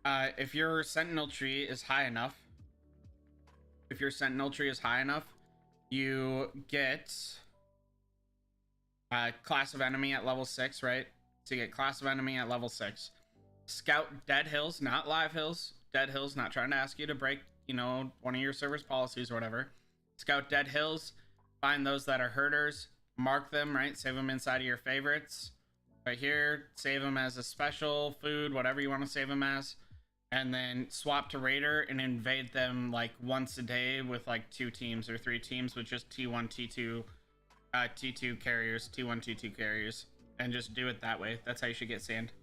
if your sentinel tree is high enough, you get class of enemy at level 6, right? So you get class of enemy at level 6. Scout dead hills, not live hills. Dead hills, not trying to ask you to break, you know, one of your server's policies or whatever. Scout dead hills, find those that are herders, mark them, right? Save them inside of your favorites. Right here, save them as a special food, whatever you want to save them as. And then swap to raider and invade them like once a day with like 2 teams or 3 teams with just T1, T2, T2 carriers, T1, T2 carriers. And just do it that way. That's how you should get sand.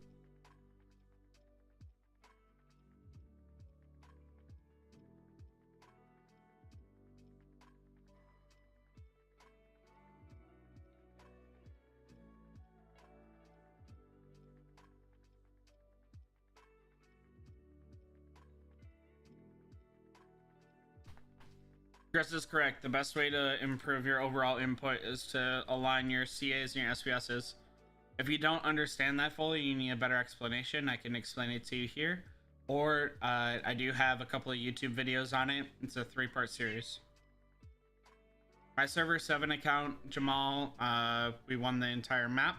Chris is correct. The best way to improve your overall input is to align your CAs and your SPSs. If you don't understand that fully, you need a better explanation. I can explain it to you here. Or I do have a couple of YouTube videos on it. It's a 3-part series. My server 7 account, Jamal, we won the entire map.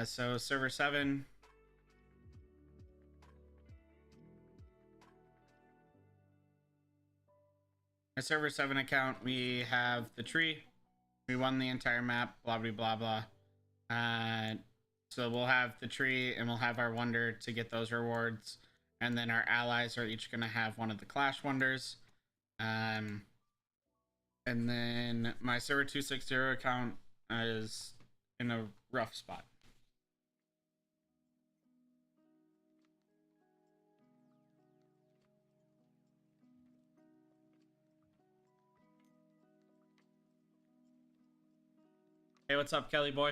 So server 7... My server 7 account, we have the tree. We won the entire map, blah, blah, blah, blah. So we'll have the tree and we'll have our wonder to get those rewards. And then our allies are each going to have one of the clash wonders. And then my server 260 account is in a rough spot. Hey, what's up, Kelly boy?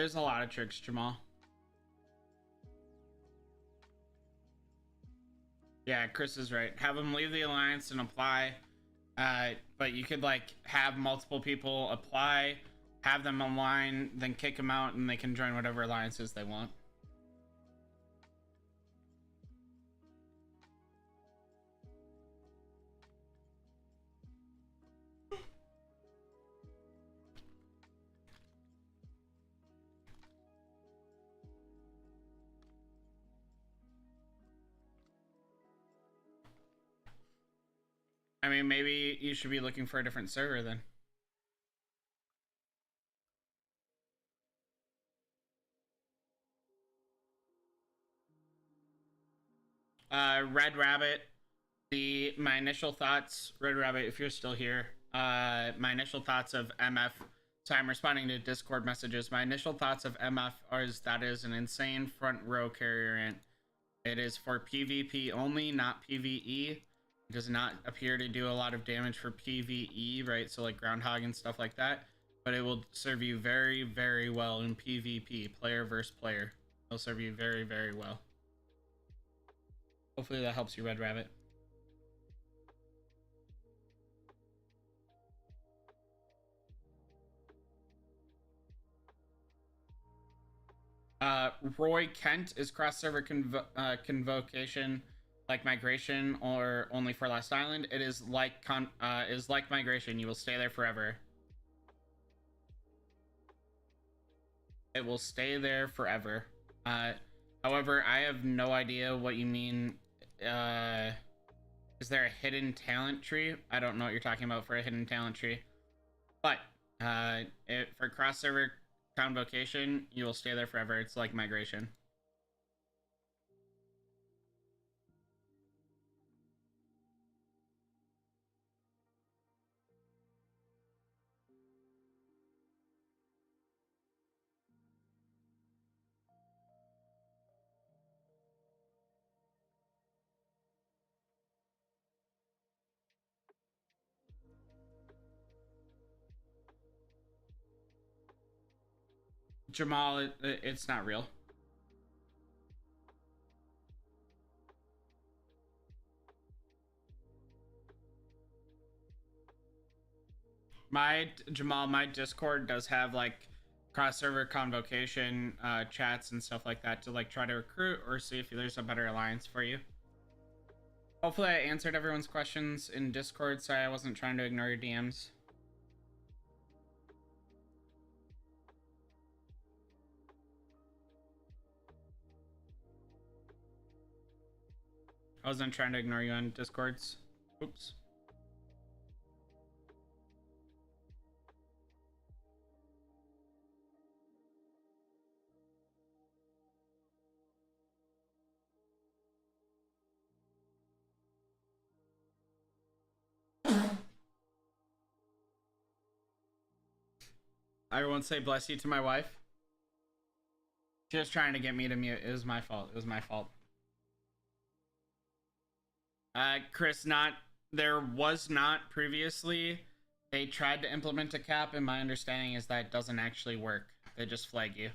there's a lot of tricks, Jamal. Yeah, Chris is right. Have them leave the alliance and apply. But you could like have multiple people apply, have them online, then kick them out, and they can join whatever alliances they want. I mean, maybe you should be looking for a different server then. Red Rabbit, my initial thoughts, Red Rabbit, if you're still here, my initial thoughts of MF. So I'm responding to Discord messages. My initial thoughts of MF is that is an insane front row carrier ant. It is for PvP only, not PvE. It does not appear to do a lot of damage for PvE, right? So like Groundhog and stuff like that. But it will serve you very, very well in PvP, player versus player. It'll serve you very, very well. Hopefully that helps you, Red Rabbit. Roy Kent is cross-server convocation like migration or only for Last Island. It is like migration. You will stay there forever. It will stay there forever. However, I have no idea what you mean. Is there a hidden talent tree? I don't know what you're talking about for a hidden talent tree. But for cross-server convocation, you will stay there forever. It's like migration. Jamal, it's not real. Jamal, my Discord does have like cross-server convocation chats and stuff like that to like try to recruit or see if there's a better alliance for you. Hopefully I answered everyone's questions in Discord. Sorry, I wasn't trying to ignore your DMs. I wasn't trying to ignore you on Discords. Oops. Everyone say bless you to my wife. Just trying to get me to mute. It was my fault. It was my fault. Chris, there was not previously. They tried to implement a cap, and my understanding is that it doesn't actually work. They just flag you.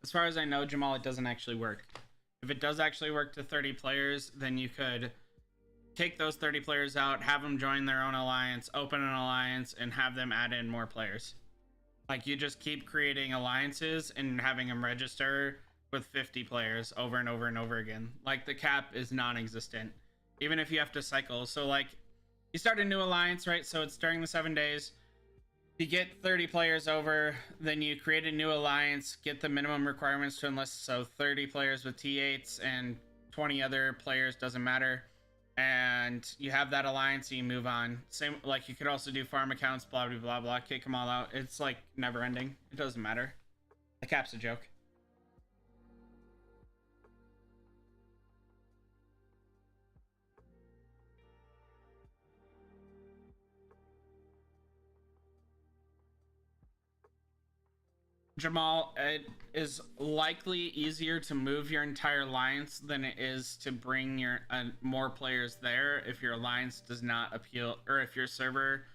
As far as I know, Jamal, it doesn't actually work. If it does actually work to 30 players, then you could take those 30 players out, have them join their own alliance, open an alliance, and have them add in more players. Like, you just keep creating alliances and having them register with 50 players over and over and over again. Like, the cap is non-existent, even if you have to cycle. So, like, you start a new alliance, right? So it's during the 7 days. You get 30 players over, then you create a new alliance, get the minimum requirements to enlist, so 30 players with T8s and 20 other players, doesn't matter. And you have that alliance and you move on. Same, like, you could also do farm accounts, blah, blah, blah, blah, kick them all out. It's, like, never ending. It doesn't matter. The cap's a joke. Jamal, it is likely easier to move your entire alliance than it is to bring your more players there if your alliance does not appeal, or if your server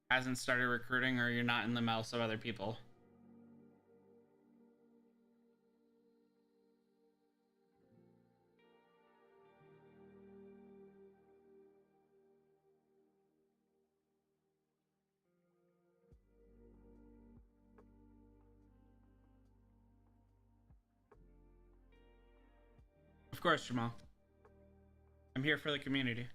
hasn't started recruiting, or you're not in the mouths of other people. Of course, Jamal. I'm here for the community.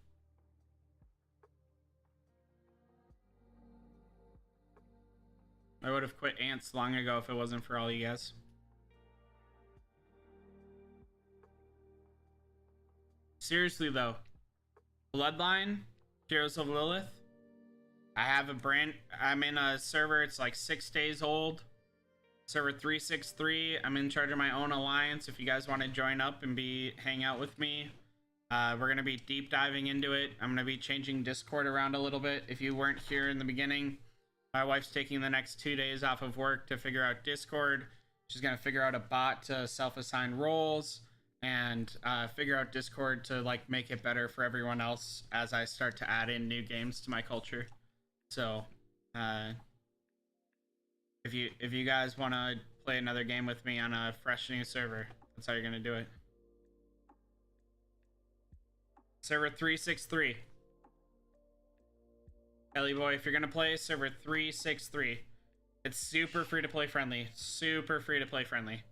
I would have quit ants long ago if it wasn't for all you guys. Seriously though, Bloodline, Heroes of Lilith. I'm in a server, it's like 6 days old. Server 363. I'm in charge of my own alliance. If you guys want to join up and hang out with me, we're gonna be deep diving into it. I'm gonna be changing Discord around a little bit. If you weren't here in the beginning, my wife's taking the next 2 days off of work to figure out Discord. She's gonna figure out a bot to self-assign roles and figure out Discord to like make it better for everyone else as I start to add in new games to my culture. So if you guys want to play another game with me on a fresh new server, that's how you're gonna do it. Server 363. Ellie boy, if you're gonna play server 363, it's super free to play friendly. Super free to play friendly.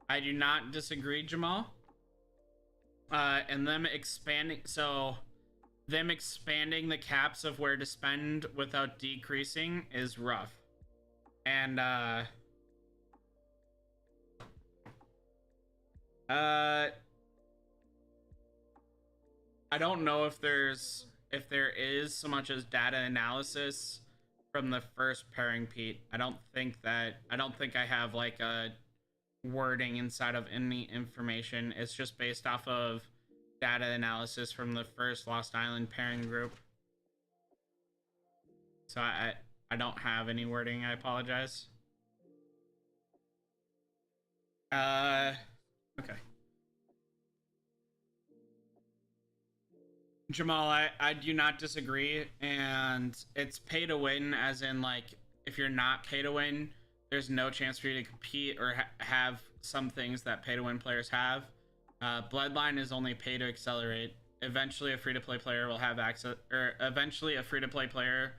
I do not disagree, Jamal. And them expanding the caps of where to spend without decreasing is rough. And I don't know if there is so much as data analysis from the first pairing, Pete. I don't think I have like a wording inside of any information. It's just based off of data analysis from the first Lost Island pairing group. So I don't have any wording. I apologize. Okay. Jamal, I do not disagree, and it's pay to win, as in like if you're not pay to win, there's no chance for you to compete or have some things that pay to win players have. Bloodline is only pay to accelerate. Eventually a free-to-play player will have access, or eventually a free-to-play player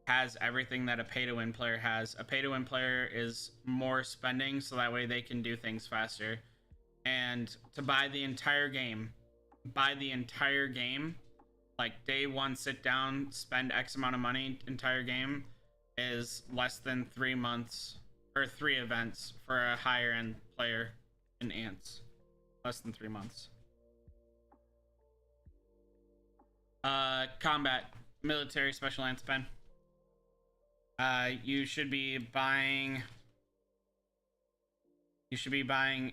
has everything that a pay-to-win player has. A pay-to-win player is more spending, so that way they can do things faster. And to buy the entire game, like day one, sit down, spend X amount of money, entire game, is less than 3 months, or 3 events for a higher end player in ants. Less than 3 months. Combat, military, special ants pen. You should be buying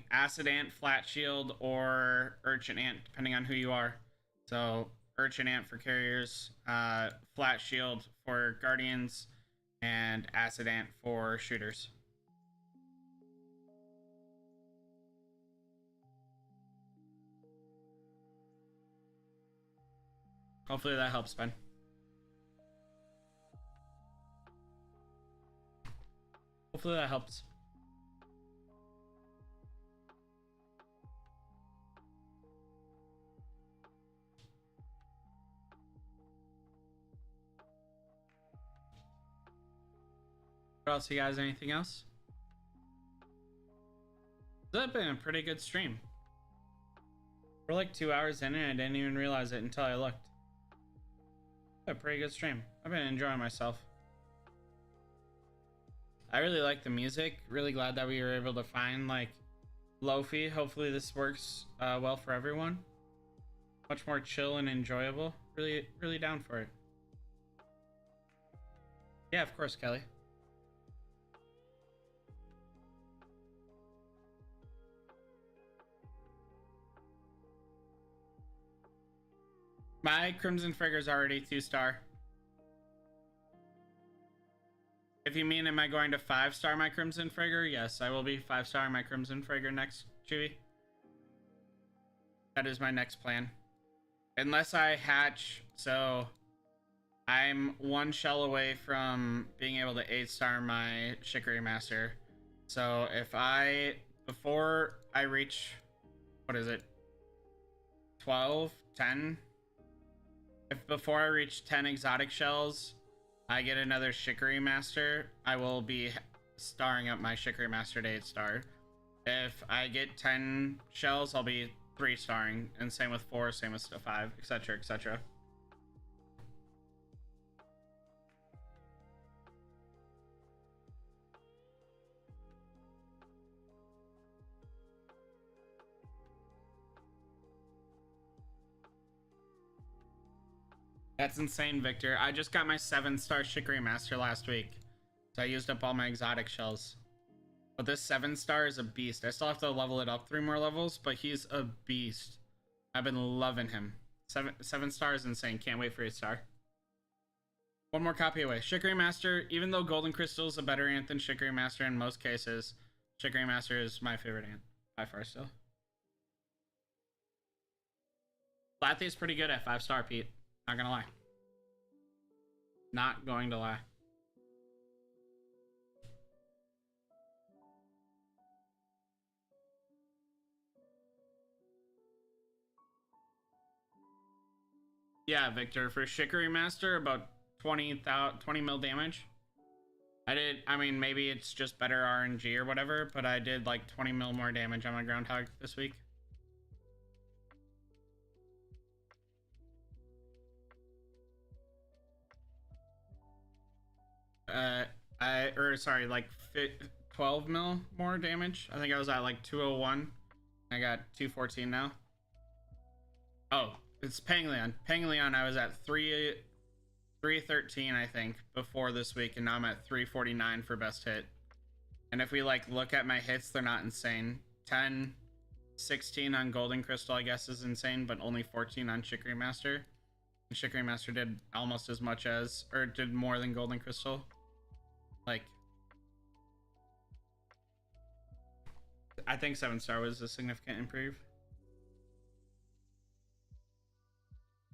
acid ant, flat shield, or urchin ant, depending on who you are. So urchin ant for carriers, flat shield for guardians, and acid ant for shooters. Hopefully that helps, Ben. Hopefully that helps. What else, you guys? Anything else? That's been a pretty good stream. We're like 2 hours in and I didn't even realize it until I looked. A pretty good stream. I've been enjoying myself. I really like the music. Really glad that we were able to find like Lo-fi. Hopefully this works well for everyone. Much more chill and enjoyable. Really down for it. Yeah, of course, Kelly. My Crimson Frigger's already 2-star. If you mean, am I going to 5-star my Crimson Frigger? Yes, I will be 5-star my Crimson Frigger next, Chewy. That is my next plan. Unless I hatch, so I'm 1 shell away from being able to 8-star my Chicory Master. So if before I reach, what is it? 12, 10? If before I reach 10 exotic shells, I get another Chicory Master, I will be starring up my Chicory Master to 8-star. If I get 10 shells, I'll be 3-starring, and same with 4, same with 5, etc, etc. That's insane, Victor. I just got my 7-star Chicory Master last week, so I used up all my exotic shells. But this 7-star is a beast. I still have to level it up 3 more levels, but he's a beast. I've been loving him. 7-star is insane. Can't wait for 8-star. 1 more copy away. Chicory Master, even though Golden Crystal is a better ant than Chicory Master in most cases, Chicory Master is my favorite ant by far still. Flathy is pretty good at 5-star, Pete. Not gonna lie. Not going to lie. Yeah, Victor, for Chicory Master, about 20 mil damage. I mean, maybe it's just better RNG or whatever, but I did like 20 mil more damage on my Groundhog this week. Like 12 mil more damage. I think I was at like 201. I got 214 now. Oh, it's Panglion. Panglion, I was at 313, I think, before this week, and now I'm at 349 for best hit. And if we like look at my hits, they're not insane. 10, 16 on Golden Crystal, I guess, is insane, but only 14 on Chicory Master. And Chicory Master did almost as much as, or did more than Golden Crystal. Like, I think 7-star was a significant improve.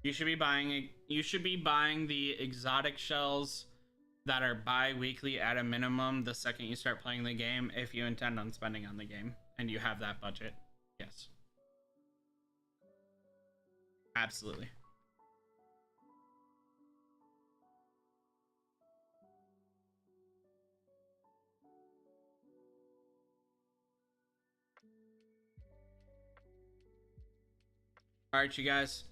You should be buying the exotic shells that are bi-weekly at a minimum the second you start playing the game, if you intend on spending on the game and you have that budget. Yes. Absolutely. All right, you guys.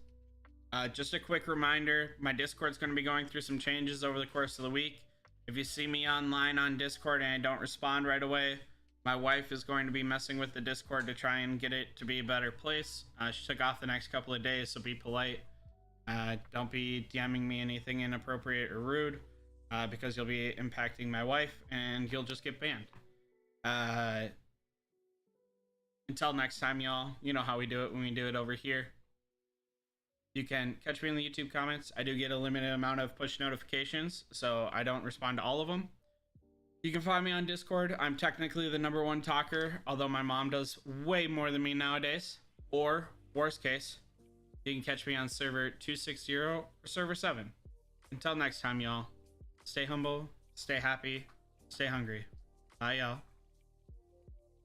Just a quick reminder, my Discord's going to be going through some changes over the course of the week. If you see me online on Discord and I don't respond right away, my wife is going to be messing with the Discord to try and get it to be a better place. She took off the next couple of days, so be polite. Don't be DMing me anything inappropriate or rude, because you'll be impacting my wife and you'll just get banned. Until next time, y'all, you know how we do it when we do it over here. You can catch me in the YouTube comments. I do get a limited amount of push notifications, so I don't respond to all of them. You can find me on Discord. I'm technically the #1 talker, although my mom does way more than me nowadays. Or, worst case, you can catch me on server 260 or server 7. Until next time, y'all, stay humble, stay happy, stay hungry. Bye, y'all.